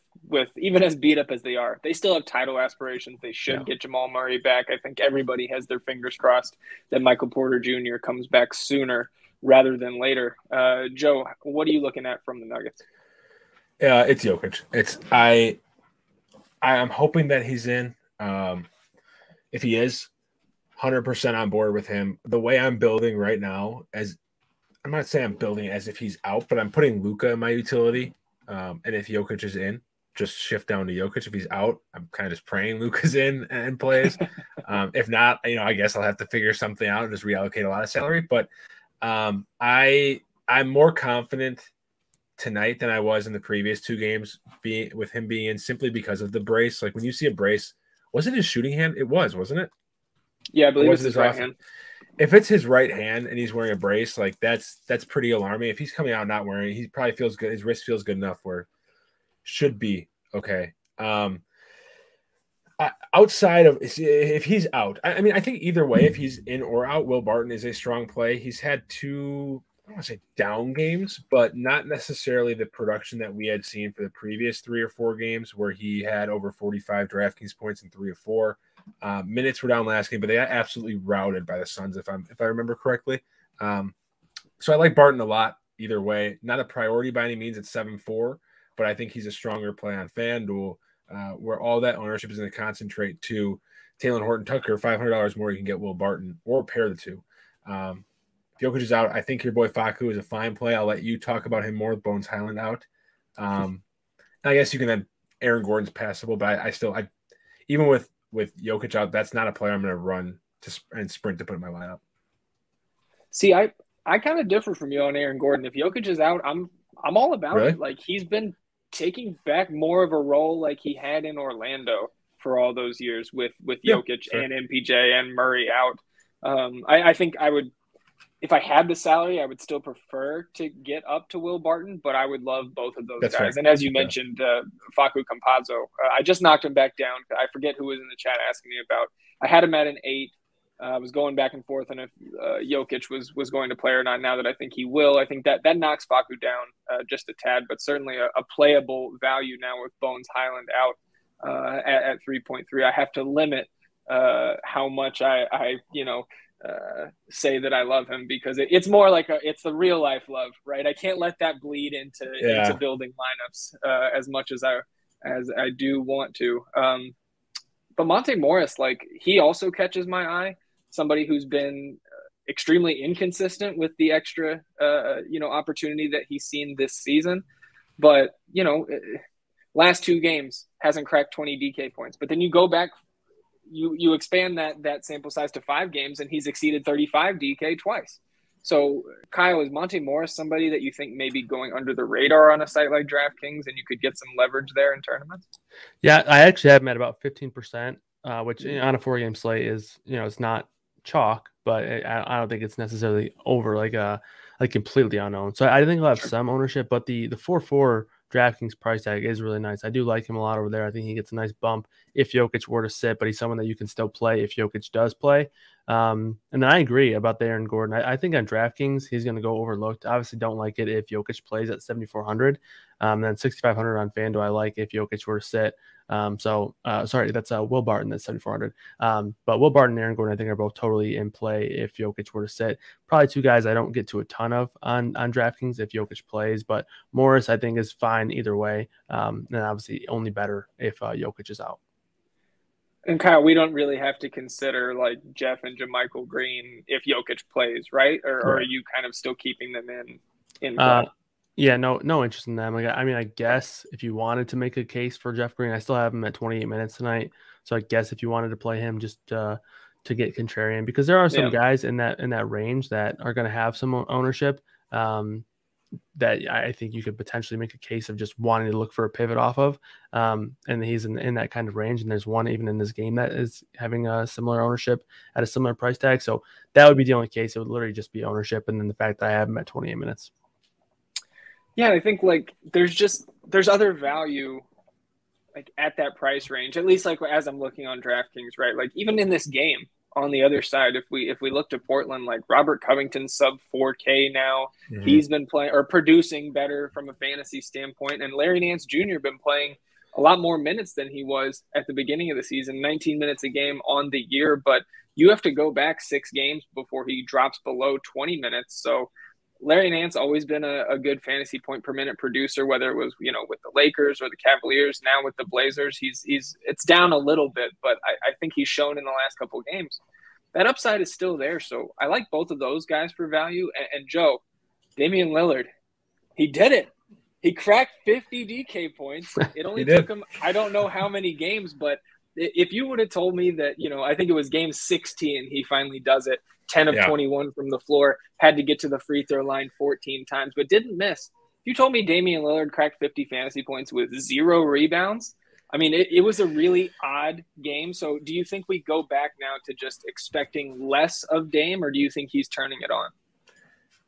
even as beat up as they are, they still have title aspirations. They should get Jamal Murray back. I think everybody has their fingers crossed that Michael Porter Jr. comes back sooner rather than later. Joe, what are you looking at from the Nuggets? Yeah, it's Jokic. I'm hoping that he's in. If he is, 100% on board with him. The way I'm building right now, I'm not saying I'm building as if he's out, but I'm putting Luca in my utility. And if Jokic is in, just shift down to Jokic. If he's out, I'm kind of just praying Luca's in and plays. If not, I guess I'll have to figure something out and just reallocate a lot of salary. But I'm more confident tonight than I was in the previous 2 games with him being in, simply because of the brace. Like when you see a brace, was it his shooting hand? It was, wasn't it? Yeah, I believe it's his right hand. If it's his right hand and he's wearing a brace, like that's pretty alarming. If he's coming out not wearing it, he probably feels good. His wrist feels good enough where should be okay. Outside of if he's out, I mean, I think either way, if he's in or out, Will Barton is a strong play. He's had 2, I don't want to say down games, but not necessarily the production that we had seen for the previous 3 or 4 games where he had over 45 DraftKings points in 3 or 4. Minutes were down last game, but they got absolutely routed by the Suns, if I remember correctly. So I like Barton a lot either way. Not a priority by any means at 7-4, but I think he's a stronger play on FanDuel, where all that ownership is going to concentrate to Taylor Horton Tucker. $500 more, you can get Will Barton or pair the two. If Jokic is out, I think your boy Facu is a fine play. I'll let you talk about him more with Bones Highland out. I guess you can then Aaron Gordon's passable, but I still even with Jokic out, that's not a player I'm going to run and sprint to put in my lineup. See, I kind of differ from you on Aaron Gordon. If Jokic is out, I'm all about it. Like he's been taking back more of a role like he had in Orlando for all those years with Jokic and MPJ and Murray out. I think I would, if I had the salary, I would still prefer to get up to Will Barton, but I would love both of those guys. Fair. And as you mentioned, Facu Campazzo, I just knocked him back down. I forget who was in the chat asking me about. I had him at an 8. I was going back and forth on if Jokic was going to play or not. Now that I think he will, I think that knocks Facu down just a tad, but certainly a playable value now with Bones Highland out at 3.3. I have to limit how much I say that I love him, because it's more like it's the real life love, right? I can't let that bleed into building lineups as much as I do want to. But Monte Morris, like, he also catches my eye. Somebody who's been extremely inconsistent with the extra, opportunity that he's seen this season. But, last 2 games hasn't cracked 20 DK points. But then you go back, you expand that sample size to 5 games, and he's exceeded 35 DK twice. So, Kyle, is Monte Morris somebody that you think maybe going under the radar on a site like DraftKings, and you could get some leverage there in tournaments? Yeah, I actually have him at about 15%, which on a 4-game slate is, it's not chalk, but I don't think it's necessarily over like completely unknown. So I think he'll have some ownership, but the 4-4 DraftKings price tag is really nice. I do like him a lot over there. I think he gets a nice bump if Jokic were to sit, but he's someone that you can still play if Jokic does play. And then I agree about the Aaron Gordon. I think on DraftKings, he's going to go overlooked. Obviously don't like it if Jokic plays at 7,400. Then 6,500 on FanDuel, I like if Jokic were to sit. Sorry, that's Will Barton at 7,400. But Will Barton and Aaron Gordon, I think, are both totally in play if Jokic were to sit. Probably 2 guys I don't get to a ton of on DraftKings if Jokic plays, but Morris I think is fine either way. And obviously only better if Jokic is out. And Kyle, we don't really have to consider like Jeff and JaMychal Green if Jokic plays, right? Or are you kind of still keeping them in play? Yeah, no interest in them. I guess if you wanted to make a case for Jeff Green, I still have him at 28 minutes tonight. So I guess if you wanted to play him just to get contrarian, because there are some guys in that range that are going to have some ownership that I think you could potentially make a case of just wanting to look for a pivot off of. And he's in that kind of range. And there's one even in this game that is having a similar ownership at a similar price tag. So that would be the only case. It would literally just be ownership. And then the fact that I have him at 28 minutes. Yeah, I think like there's other value like at that price range, at least like as I'm looking on DraftKings, right? Like even in this game on the other side, if we look to Portland, like Robert Covington sub 4K now, he's been playing or producing better from a fantasy standpoint, and Larry Nance Jr. been playing a lot more minutes than he was at the beginning of the season, 19 minutes a game on the year, but you have to go back 6 games before he drops below 20 minutes. So Larry Nance always been a good fantasy point per minute producer, whether it was, with the Lakers or the Cavaliers. Now with the Blazers, it's down a little bit, but I think he's shown in the last couple of games that upside is still there. So I like both of those guys for value. And Joe, Damian Lillard, he did it. He cracked 50 DK points. It only took him, I don't know how many games, but if you would have told me that, I think it was game 16, he finally does it. 10 of 21 from the floor, had to get to the free throw line 14 times, but didn't miss. If you told me Damian Lillard cracked 50 fantasy points with 0 rebounds, I mean, it was a really odd game. So do you think we go back now to just expecting less of Dame, or do you think he's turning it on?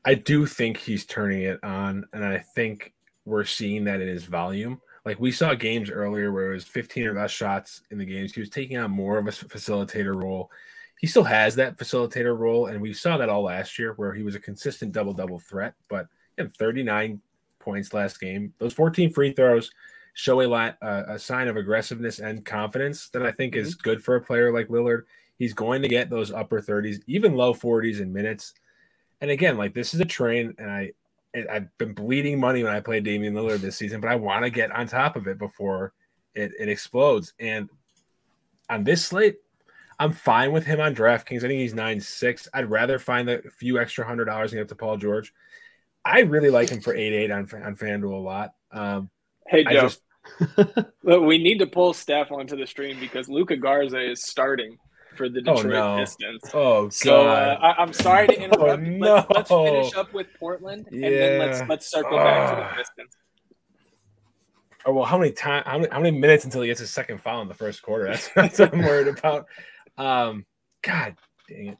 I do think he's turning it on, and I think we're seeing that in his volume. Like we saw games earlier where it was 15 or less shots in the games. He was taking on more of a facilitator role. He still has that facilitator role, and we saw that all last year where he was a consistent double-double threat, but he had 39 points last game. Those 14 free throws show a sign of aggressiveness and confidence that I think is good for a player like Lillard. He's going to get those upper 30s, even low 40s in minutes. And again, like this is a train, and I've been bleeding money when I played Damian Lillard this season, but I want to get on top of it before it explodes. And on this slate, I'm fine with him on DraftKings. I think he's 9.6. I'd rather find a few extra $100 and get to Paul George. I really like him for 8.8 on FanDuel a lot. Hey, Joe, look, we need to pull Steph onto the stream because Luca Garza is starting for the Detroit Pistons. Oh, God. So I'm sorry to interrupt. Let's finish up with Portland, and then let's circle back to the Pistons. Oh, well, how many minutes until he gets his second foul in the first quarter? That's what I'm worried about. God dang it.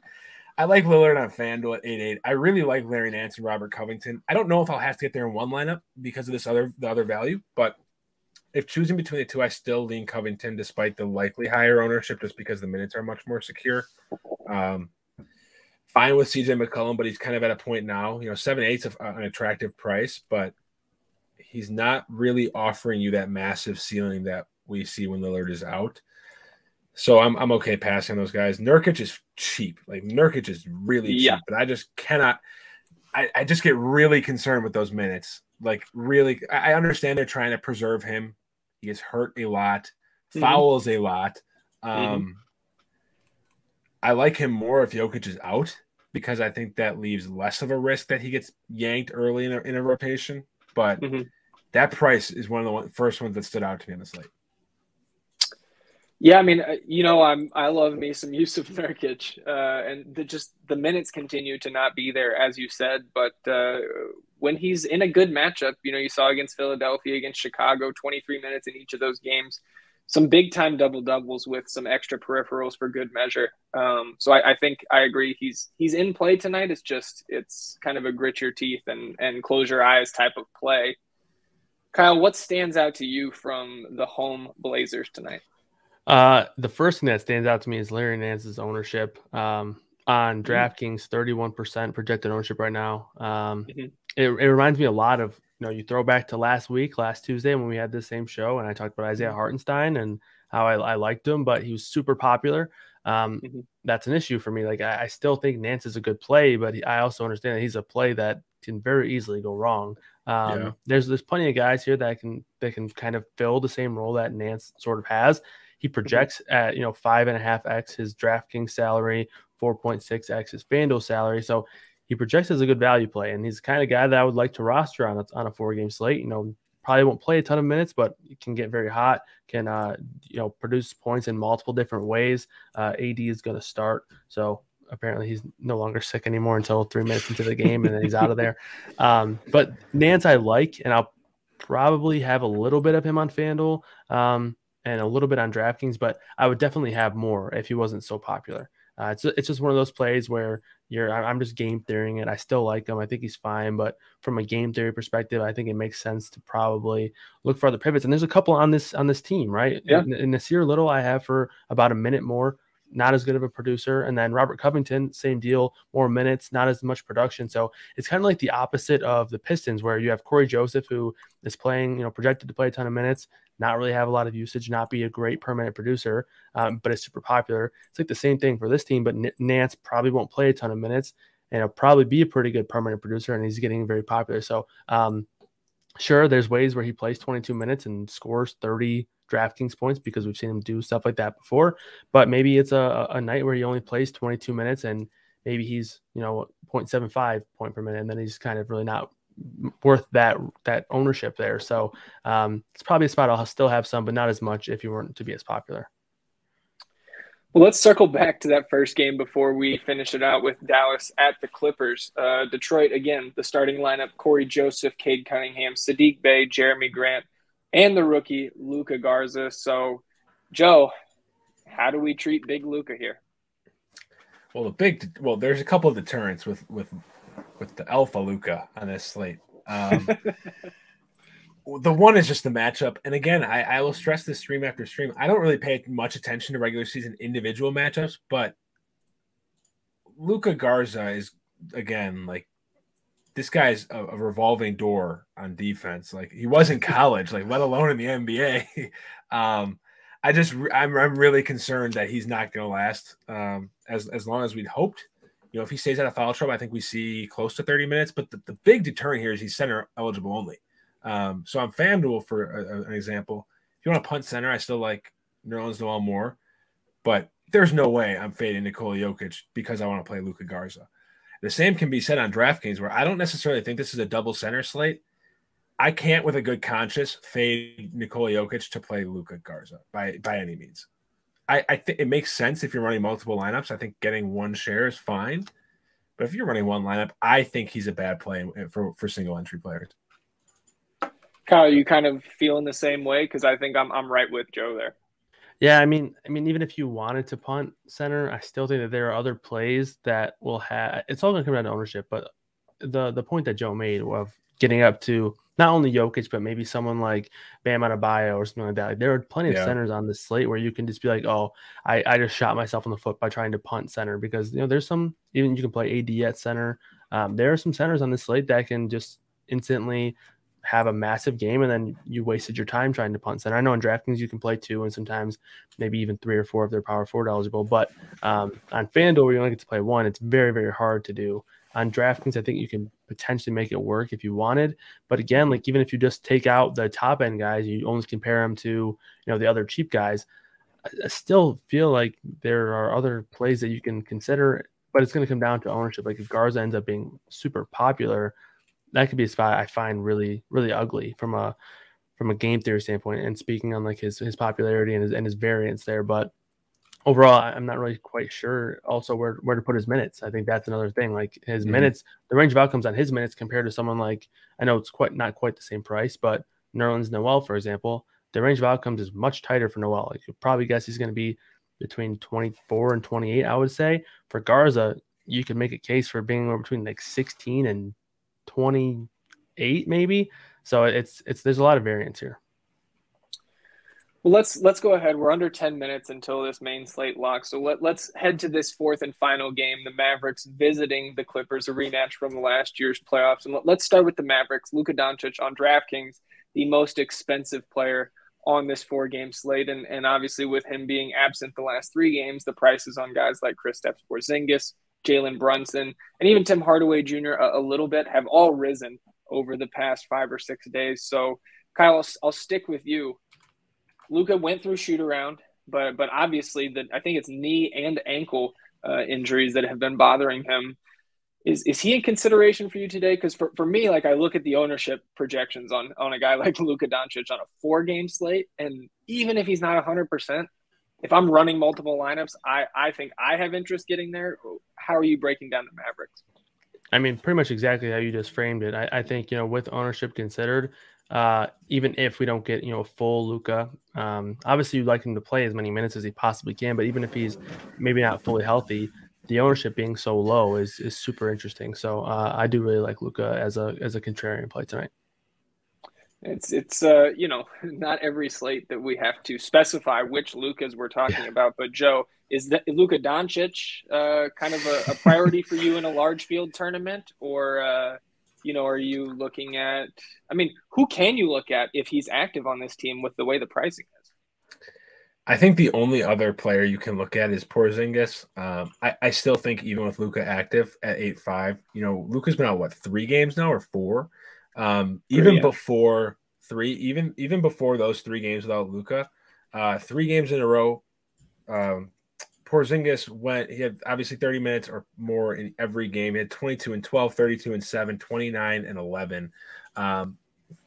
I like Lillard on FanDuel at 8.8. I really like Larry Nance and Robert Covington. I don't know if I'll have to get there in one lineup because of the other value, but if choosing between the two, I still lean Covington despite the likely higher ownership just because the minutes are much more secure. Fine with CJ McCollum, but he's kind of at a point now, 7.8 is an attractive price, but he's not really offering you that massive ceiling that we see when Lillard is out. So I'm okay passing those guys. Nurkic is cheap. Like Nurkic is really cheap, but I just cannot. I just get really concerned with those minutes. Like really, I understand they're trying to preserve him. He gets hurt a lot, fouls a lot. I like him more if Jokic is out. because I think that leaves less of a risk that he gets yanked early in a rotation. But that price is one of the first ones that stood out to me on the slate. Yeah, I mean, I love me some Yusuf Nurkic, and the minutes continue to not be there, as you said. But when he's in a good matchup, you saw against Philadelphia, against Chicago, 23 minutes in each of those games, some big time double doubles with some extra peripherals for good measure. So I think I agree. He's in play tonight. It's kind of a grit your teeth and close your eyes type of play. Kyle, what stands out to you from the home Blazers tonight? The first thing that stands out to me is Larry Nance's ownership. On DraftKings, 31% projected ownership right now. It reminds me a lot of, you throw back to last Tuesday when we had this same show, and I talked about Isaiah Hartenstein and how I liked him, but he was super popular. That's an issue for me. Like I still think Nance is a good play, but I also understand that he's a play that can very easily go wrong. There's plenty of guys here that can kind of fill the same role that Nance sort of has. He projects at 5.5x his DraftKings salary, 4.6x his FanDuel salary. So he projects as a good value play, and he's the kind of guy that I would like to roster on a 4-game slate. Probably won't play a ton of minutes, but he can get very hot, can produce points in multiple different ways. AD is going to start, so apparently he's no longer sick anymore until 3 minutes into the game, and then he's out of there. But Nance I like, and I'll probably have a little bit of him on FanDuel. And a little bit on DraftKings, but I would definitely have more if he wasn't so popular. It's just one of those plays where I'm just game theorying it. I still like him. I think he's fine, but from a game theory perspective, I think it makes sense to probably look for other pivots. And there's a couple on this team, right? Yeah. In Nasir Little, I have for about a minute more. Not as good of a producer. And then Robert Covington, same deal, more minutes, not as much production. So it's kind of like the opposite of the Pistons, where you have Corey Joseph, who is playing, projected to play a ton of minutes, not really have a lot of usage, not be a great permanent producer, but is super popular. It's like the same thing for this team, but Nance probably won't play a ton of minutes, and he'll probably be a pretty good permanent producer, and he's getting very popular. So sure, there's ways where he plays 22 minutes and scores 30 DraftKings points because we've seen him do stuff like that before, but maybe it's a night where he only plays 22 minutes and maybe he's 0.75 point per minute, and then he's kind of really not worth that ownership there. So it's probably a spot I'll still have some, but not as much if you weren't to be as popular. Well, let's circle back to that first game before we finish it out with Dallas at the Clippers. Detroit, again, the starting lineup: Corey Joseph, Cade Cunningham, Sadiq Bey, Jeremy Grant, and the rookie Luca Garza. So, Joe, how do we treat big Luca here? Well, there's a couple of deterrents with the alpha Luca on this slate. The one is just the matchup. And again, I will stress this stream after stream. I don't really pay much attention to regular season individual matchups, but Luca Garza is, again, like, this guy's a revolving door on defense. Like, he was in college, like, let alone in the NBA. I'm really concerned that he's not going to last as long as we'd hoped. If he stays out of foul trouble, I think we see close to 30 minutes. But the big deterrent here is he's center eligible only. So on FanDuel, for an example, if you want to punt center, I still like Nerlens Noel more. But there's no way I'm fading Nikola Jokic because I want to play Luca Garza. The same can be said on DraftKings, where I don't necessarily think this is a double center slate. I can't, with a good conscience, fade Nikola Jokic to play Luca Garza by any means. I think it makes sense if you're running multiple lineups. I think getting one share is fine. But if you're running one lineup, I think he's a bad play for single entry players. Kyle, you kind of feeling the same way? Because I think I'm right with Joe there. Yeah, I mean, even if you wanted to punt center, I still think that there are other plays that will have. It's all going to come down to ownership, but the point that Joe made of getting up to not only Jokic, but maybe someone like Bam Adebayo or something like that. Like, there are plenty of centers on this slate where you can just be like, oh, I just shot myself in the foot by trying to punt center, because there's some, even you can play AD at center. There are some centers on this slate that can just instantly have a massive game, and then you wasted your time trying to punt center. I know in DraftKings you can play 2 and sometimes maybe even 3 or 4 if they're power forward eligible, but on FanDuel where you only get to play 1, it's very, very hard to do. On DraftKings, I think you can potentially make it work if you wanted, but again, like, even if you just take out the top end guys, you only compare them to the other cheap guys, I still feel like there are other plays that you can consider but it's going to come down to ownership. Like if Garza ends up being super popular, that could be a spot I find really, really ugly from a game theory standpoint. And speaking on like his popularity and his variance there, but overall, I'm not really quite sure also where to put his minutes. I think that's another thing. Like his minutes, the range of outcomes on his minutes compared to someone like, I know it's not quite the same price, but Nerlens Noel, for example, the range of outcomes is much tighter for Noel. Like you probably guess he's going to be between 24 and 28, I would say. For Garza, you could make a case for being between like 16 and 28 maybe. So there's a lot of variance here. Well, let's go ahead. We're under 10 minutes until this main slate locks. So let's head to this fourth and final game, the Mavericks visiting the Clippers, a rematch from last year's playoffs. And let's start with the Mavericks. Luca Doncic on DraftKings, the most expensive player on this 4-game slate. And obviously with him being absent the last 3 games, the prices on guys like Kristaps Porzingis, Jalen Brunson, and even Tim Hardaway Jr. a little bit have all risen over the past 5 or 6 days. So, Kyle, I'll stick with you. Luca went through shoot around, but obviously I think it's knee and ankle injuries that have been bothering him. Is he in consideration for you today? Because for me, like I look at the ownership projections on a guy like Luca Doncic on a 4-game slate, and even if he's not 100%, if I'm running multiple lineups, I think I have interest getting there. How are you breaking down the Mavericks? I mean, pretty much exactly how you just framed it. I think, with ownership considered, even if we don't get, full Luca, obviously you'd like him to play as many minutes as he possibly can, but even if he's maybe not fully healthy, the ownership being so low is super interesting. So I do really like Luca as a contrarian play tonight. It's not every slate that we have to specify which Lucas we're talking about, but Joe, is Luca Doncic kind of a priority for you in a large field tournament, or are you looking at? I mean, who can you look at if he's active on this team with the way the pricing is? I think the only other player you can look at is Porzingis. I still think even with Luca active at 8.5, Luca's been out 3 games now or 4. Before 3, even before those 3 games without Luca, 3 games in a row, Porzingis he had obviously 30 minutes or more in every game. He had 22 and 12, 32 and 7, 29 and 11.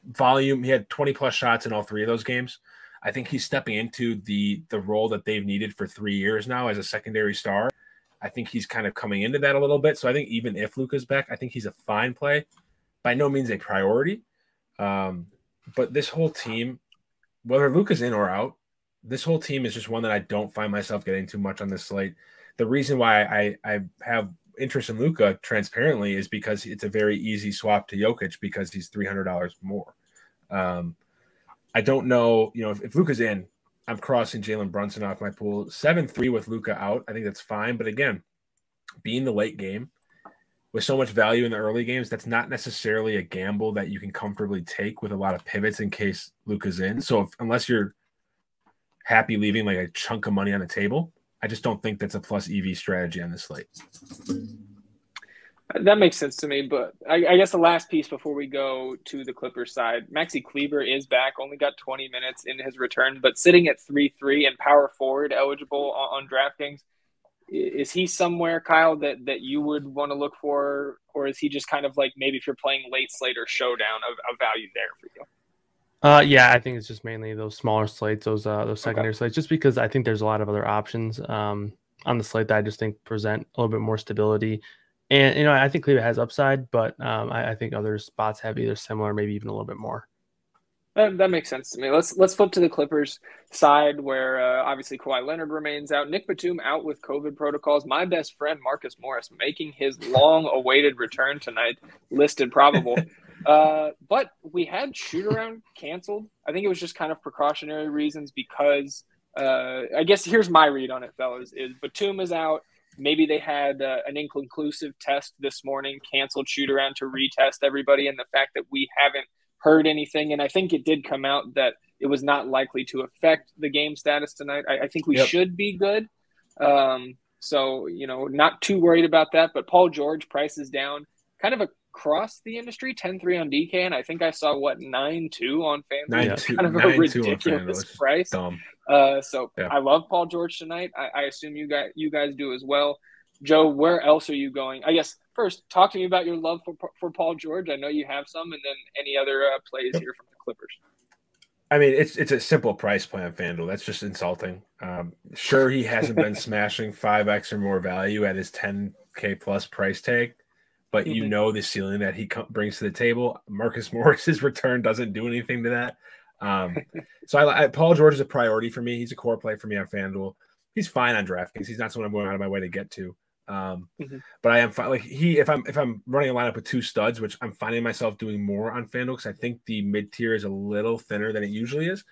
Volume, he had 20 plus shots in all 3 of those games. I think he's stepping into the role that they've needed for 3 years now as a secondary star. I think he's kind of coming into that a little bit. So I think even if Luca's back, I think he's a fine play. By no means a priority. But this whole team, whether Luca's in or out, this whole team is just one that I don't find myself getting too much on this slate. The reason why I have interest in Luca transparently is because it's a very easy swap to Jokic because he's $300 more. I don't know, if Luca's in, I'm crossing Jalen Brunson off my pool. 7-3 with Luca out, I think that's fine. But again, being the late game, with so much value in the early games, that's not necessarily a gamble that you can comfortably take with a lot of pivots in case Luca's in. So unless you're happy leaving like a chunk of money on the table, I just don't think that's a plus EV strategy on this slate. That makes sense to me, but I guess the last piece before we go to the Clippers side, Maxie Klieber is back, only got 20 minutes in his return, but sitting at 3-3 and power forward eligible on DraftKings. Is he somewhere, Kyle, that you would want to look for, or is he just kind of like maybe if you're playing late slate or showdown of value there for you? Yeah, I think it's just mainly those smaller slates, those secondary slates, just because I think there's a lot of other options on the slate that I just think present a little bit more stability. And, I think Cleveland has upside, but I think other spots have either similar, maybe even a little bit more. That makes sense to me. Let's flip to the Clippers side where obviously Kawhi Leonard remains out. Nick Batum out with COVID protocols. My best friend, Marcus Morris, making his long-awaited return tonight, listed probable. But we had shoot-around canceled. I think it was just kind of precautionary reasons because I guess here's my read on it, fellas, is Batum is out. Maybe they had an inconclusive test this morning, canceled shoot-around to retest everybody, and the fact that we haven't heard anything, and I think it did come out that it was not likely to affect the game status tonight. I think we should be good. So, not too worried about that, but Paul George price is down kind of across the industry, 10-3 on DK, and I think I saw, 9-2 on FanDuel. Kind of a ridiculous price. Dumb. I love Paul George tonight. I assume you guys do as well. Joe, where else are you going? I guess first, talk to me about your love for Paul George. I know you have some, and then any other plays here from the Clippers. I mean, it's a simple price play on FanDuel. That's just insulting. Sure, he hasn't been smashing 5x or more value at his 10K plus price tag, but you know the ceiling that he brings to the table. Marcus Morris's return doesn't do anything to that. So Paul George is a priority for me. He's a core play for me on FanDuel. He's fine on DraftKings. He's not someone I'm going out of my way to get to. But I am fine. Like if I'm running a lineup with two studs, which I'm finding myself doing more on FanDuel because I think the mid tier is a little thinner than it usually is.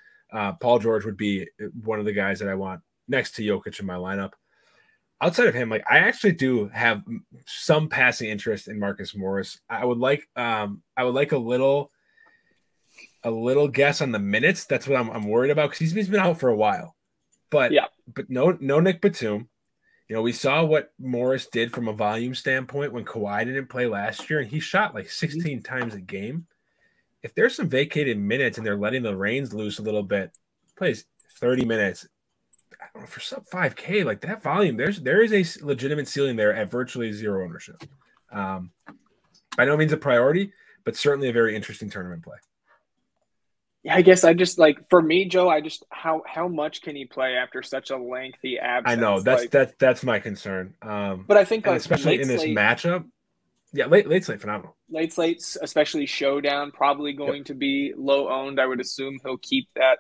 Paul George would be one of the guys that I want next to Jokic in my lineup. Outside of him, like I actually do have some passing interest in Marcus Morris. I would like a little guess on the minutes. That's what I'm worried about because he's been out for a while. But no Nick Batum. You know, we saw what Morris did from a volume standpoint when Kawhi didn't play last year, and he shot like 16 times a game. If there's some vacated minutes and they're letting the reins loose a little bit, plays 30 minutes. I don't know, for sub 5K, like that volume, there is a legitimate ceiling there at virtually zero ownership. By no means a priority, but certainly a very interesting tournament play. Yeah, I guess I just like for me, Joe. I just how much can he play after such a lengthy absence? I know that's my concern. But I think like especially in this matchup, late slate phenomenal. Late slates, especially showdown, probably going to be low owned. I would assume he'll keep that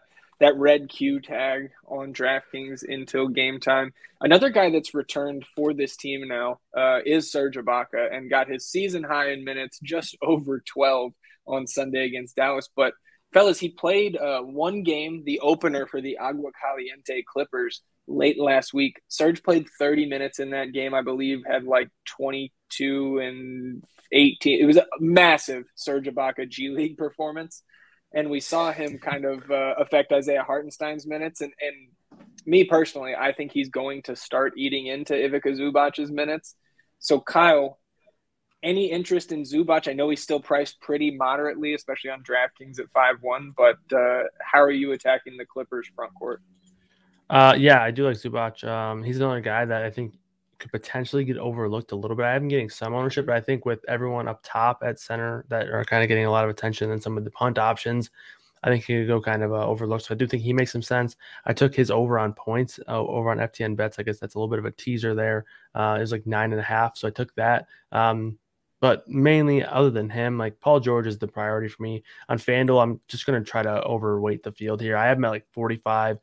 red Q tag on DraftKings until game time. Another guy that's returned for this team now is Serge Ibaka and got his season high in minutes, just over 12 on Sunday against Dallas, but. Fellas, he played one game, the opener for the Agua Caliente Clippers late last week. Serge played 30 minutes in that game, I believe, had like 22 and 18. It was a massive Serge Ibaka G League performance. And we saw him kind of affect Isaiah Hartenstein's minutes. And me personally, I think he's going to start eating into Ivica Zubac's minutes. So, Kyle, any interest in Zubac? I know he's still priced pretty moderately, especially on DraftKings at 5-1, but how are you attacking the Clippers front court? Yeah, I do like Zubac. He's another guy that I think could potentially get overlooked a little bit. I have been getting some ownership, but I think with everyone up top at center that are kind of getting a lot of attention and some of the punt options, I think he could go kind of overlooked. So I do think he makes some sense. I took his over on points over on FTN bets. I guess that's a little bit of a teaser there. It was like 9.5, so I took that. But mainly, other than him, like Paul George is the priority for me. On FanDuel, I'm just going to try to overweight the field here. I have him at like 45%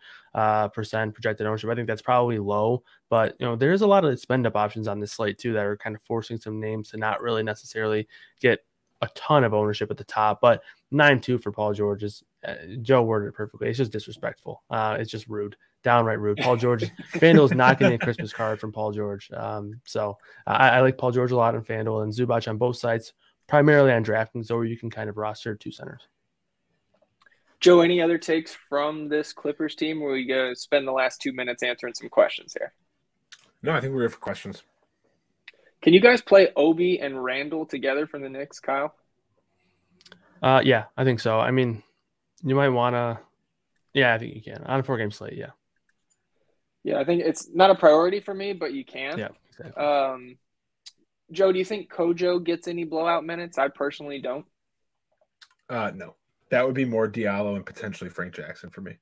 projected ownership. I think that's probably low, but there's a lot of spend up options on this slate too that are kind of forcing some names to not really necessarily get a ton of ownership at the top. But 9-2 for Paul George is Joe worded it perfectly. It's just disrespectful. It's just rude. Downright rude. Paul George, FanDuel is not getting a Christmas card from Paul George. So I like Paul George a lot on FanDuel and Zubac on both sites, primarily on DraftKings, or you can kind of roster two centers. Joe, any other takes from this Clippers team? Or we going to spend the last 2 minutes answering some questions here? No, I think we're here for questions. Can you guys play Obi and Randall together from the Knicks, Kyle? Yeah, I think so. I mean, you might want to. Yeah, I think you can on a 4-game slate. Yeah. Yeah, I think it's not a priority for me, but you can. Yeah, exactly. Joe, do you think Kojo gets any blowout minutes? I personally don't. No. That would be more Diallo and potentially Frank Jackson for me.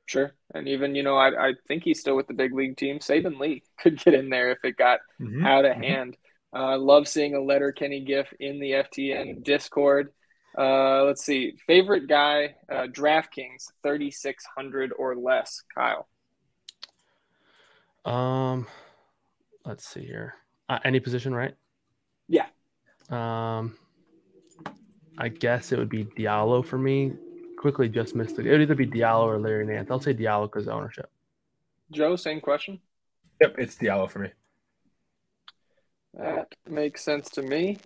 Sure. And even, I think he's still with the big league team. Saban Lee could get in there if it got out of hand. Love seeing a Letterkenny GIF in the FTN Discord. Let's see. Favorite guy, DraftKings, 3,600 or less, Kyle. Let's see here. Any position, right? Yeah. I guess it would be Diallo for me. Quickly just missed it. It would either be Diallo or Larry Nance. I'll say Diallo because of ownership. Joe, same question? Yep, it's Diallo for me. That makes sense to me.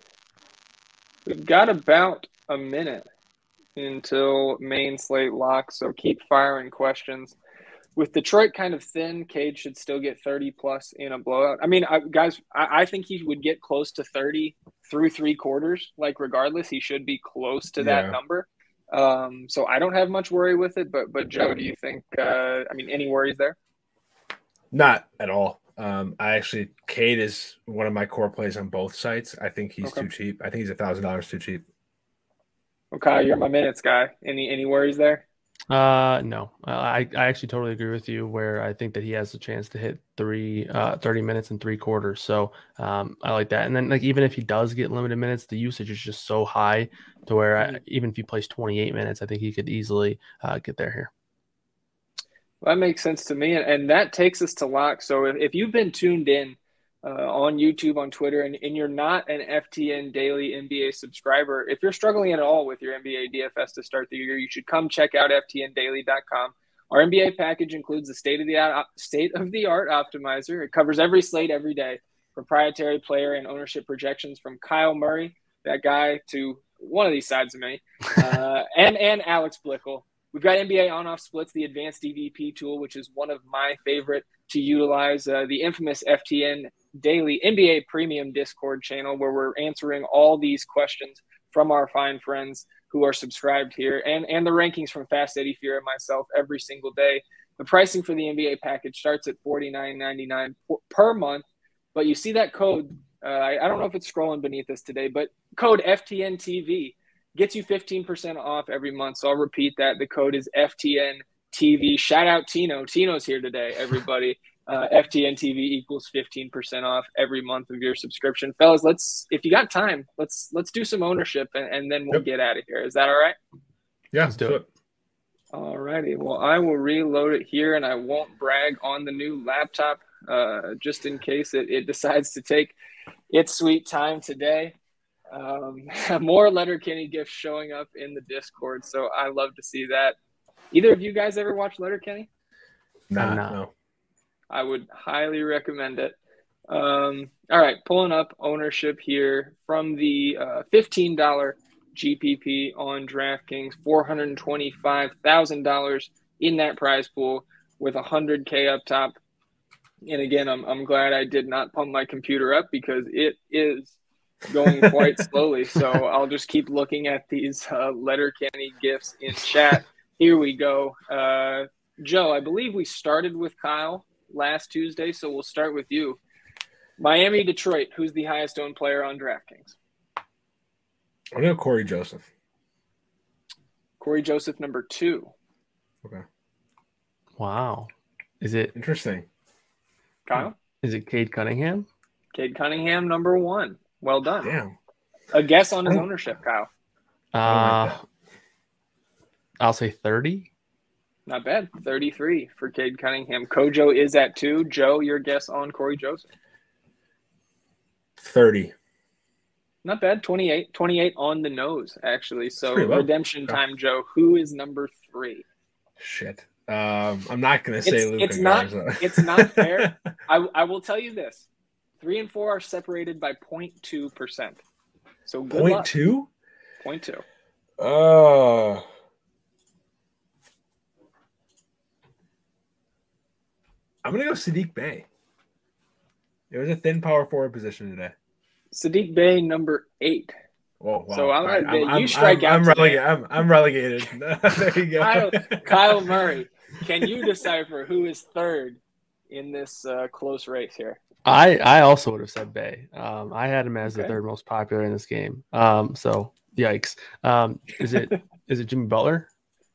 We've got about a minute until main slate locks, so keep firing questions. With Detroit kind of thin, Cade should still get 30-plus in a blowout. I mean, guys, I think he would get close to 30 through 3 quarters. Like, regardless, he should be close to that number. So I don't have much worry with it. But Joe, do you think any worries there? Not at all. Cade is one of my core plays on both sites. I think he's too cheap. I think he's $1,000 too cheap. Okay, you're my minutes guy. Any worries there? No. I actually totally agree with you where I think that he has a chance to hit 30 minutes in 3 quarters. So I like that. And then like even if he does get limited minutes, the usage is just so high to where even if he plays 28 minutes, I think he could easily get there here. Well, that makes sense to me. And that takes us to lock. So if you've been tuned in on YouTube, on Twitter, and you're not an FTN Daily NBA subscriber, if you're struggling at all with your NBA DFS to start the year, you should come check out FTNDaily.com. Our NBA package includes the state-of-the-art optimizer. It covers every slate every day, proprietary player and ownership projections from Kyle Murray, that guy, to one of these sides of me, and Alex Blickel. We've got NBA on-off splits, the advanced DVP tool, which is one of my favorite to utilize, the infamous FTN Daily NBA Premium Discord channel, where we're answering all these questions from our fine friends who are subscribed here, and the rankings from Fast Eddie Fear and myself every single day. The pricing for the NBA package starts at $49.99 per month, but you see that code. I don't know if it's scrolling beneath us today, but code FTNTV gets you 15% off every month. So I'll repeat that. The code is FTNTV. Shout out Tino. Tino's here today, everybody. FTNTV equals 15% off every month of your subscription. Fellas, if you got time, let's do some ownership and then we'll get out of here. Is that all right? Yeah, let's do it. All righty. Well, I will reload it here, and I won't brag on the new laptop just in case it decides to take its sweet time today. More Letterkenny gifts showing up in the Discord, so I love to see that. Either of you guys ever watch Letterkenny? No. I would highly recommend it. All right, pulling up ownership here from the $15 GPP on DraftKings, $425,000 in that prize pool with $100K up top. And again, I'm glad I did not pump my computer up because it is going quite slowly. So I'll just keep looking at these Letterkenny gifts in chat. Here we go. Joe, I believe we started with Kyle last Tuesday, so we'll start with you. Miami, Detroit, who's the highest owned player on DraftKings? I know Corey Joseph. Corey Joseph, number 2. Okay. Wow. Is it interesting? Kyle? Is it Cade Cunningham? Cade Cunningham, number 1. Well done. Damn. A guess on his ownership, Kyle. I'll say 30. Not bad. 33 for Cade Cunningham. Kojo is at 2. Joe, your guess on Corey Joseph? 30. Not bad. 28. 28 on the nose, actually. So redemption time, Joe. Who is number 3? Shit. I'm not going to say Luca Garza. It's not fair. I will tell you this. 3 and 4 are separated by 0.2%. So good luck. 0.2? 0.2. I'm going to go Saddiq Bey. It was a thin power forward position today. Saddiq Bey, number 8. Oh, wow. So you strike out. I'm relegated. There you go. Kyle Murray, can you decipher who is 3rd in this close race here? I also would have said Bey. I had him as the 3rd most popular in this game. So yikes. Is it Jimmy Butler?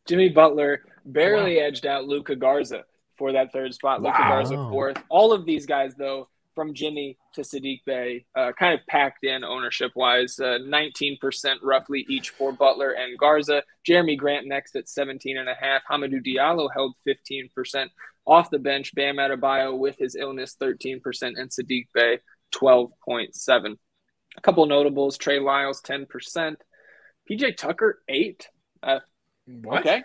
Jimmy Butler barely edged out Luca Garza for that 3rd spot. Luca Garza 4th. All of these guys, though, from Jimmy to Saddiq Bey, kind of packed in ownership-wise, 19% roughly each for Butler and Garza. Jeremy Grant next at 17.5. Hamidou Diallo held 15%. Off the bench, Bam Adebayo with his illness, 13%, and Saddiq Bey, 12.7. A couple notables, Trey Lyles, 10%. PJ Tucker, 8. What? Okay.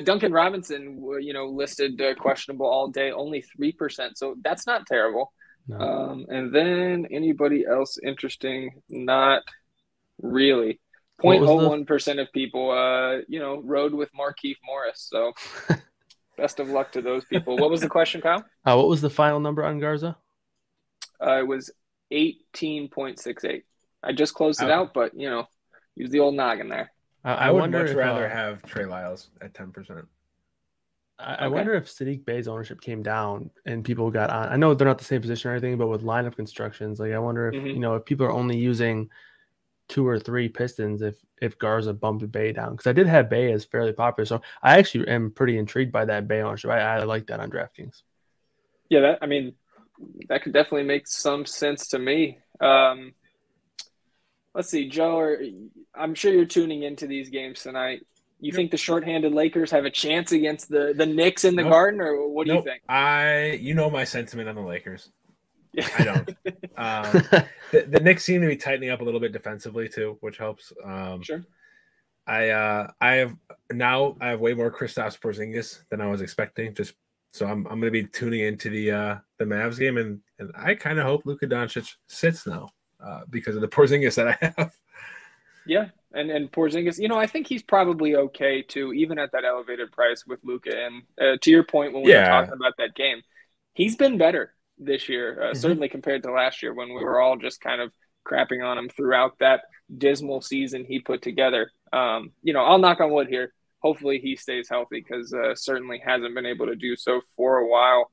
Duncan Robinson, listed questionable all day, only 3%. So that's not terrible. No. And then anybody else interesting? Not really. 0.01% of people, rode with Markieff Morris. So best of luck to those people. What was the question, Kyle? What was the final number on Garza? It was 18.68. I just closed it out, but, use the old noggin there. I would much rather have Trey Lyles at 10%. I wonder if Sadiq Bey's ownership came down and people got on. I know they're not the same position or anything, but with lineup constructions, like I wonder if if people are only using 2 or 3 Pistons if Garza bumped Bey down, because I did have Bey as fairly popular, so I actually am pretty intrigued by that Bey ownership. I like that on DraftKings. Yeah, that could definitely make some sense to me. Let's see, Joe, I'm sure you're tuning into these games tonight. You think the shorthanded Lakers have a chance against the Knicks in the Garden, or what do you think? You know my sentiment on the Lakers. I don't. The Knicks seem to be tightening up a little bit defensively too, which helps. Sure. I have way more Kristaps Porzingis than I was expecting. Just so I'm going to be tuning into the Mavs game, and I kind of hope Luka Doncic sits now because of the Porzingis that I have. Yeah, and Porzingis, I think he's probably okay too, even at that elevated price with Luka. And to your point, when we were talking about that game, he's been better this year, certainly compared to last year when we were all just kind of crapping on him throughout that dismal season he put together. I'll knock on wood here. Hopefully he stays healthy, because certainly hasn't been able to do so for a while.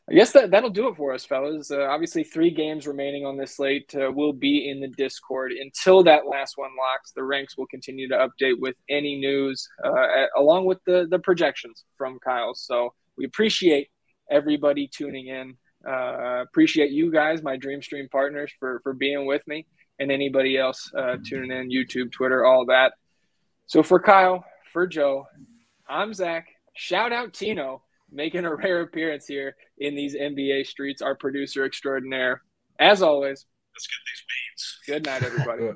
I guess that'll do it for us, fellas. Obviously, 3 games remaining on this slate. Will be in the Discord until that last one locks. The ranks will continue to update with any news, along with the projections from Kyle. So we appreciate everybody tuning in. Appreciate you guys, my Dream Stream partners, for being with me, and anybody else tuning in, YouTube, Twitter, all that. So for Kyle, for Joe, I'm Zach. Shout out Tino, making a rare appearance here in these NBA streets, our producer extraordinaire. As always, let's get these beats. Good night, everybody.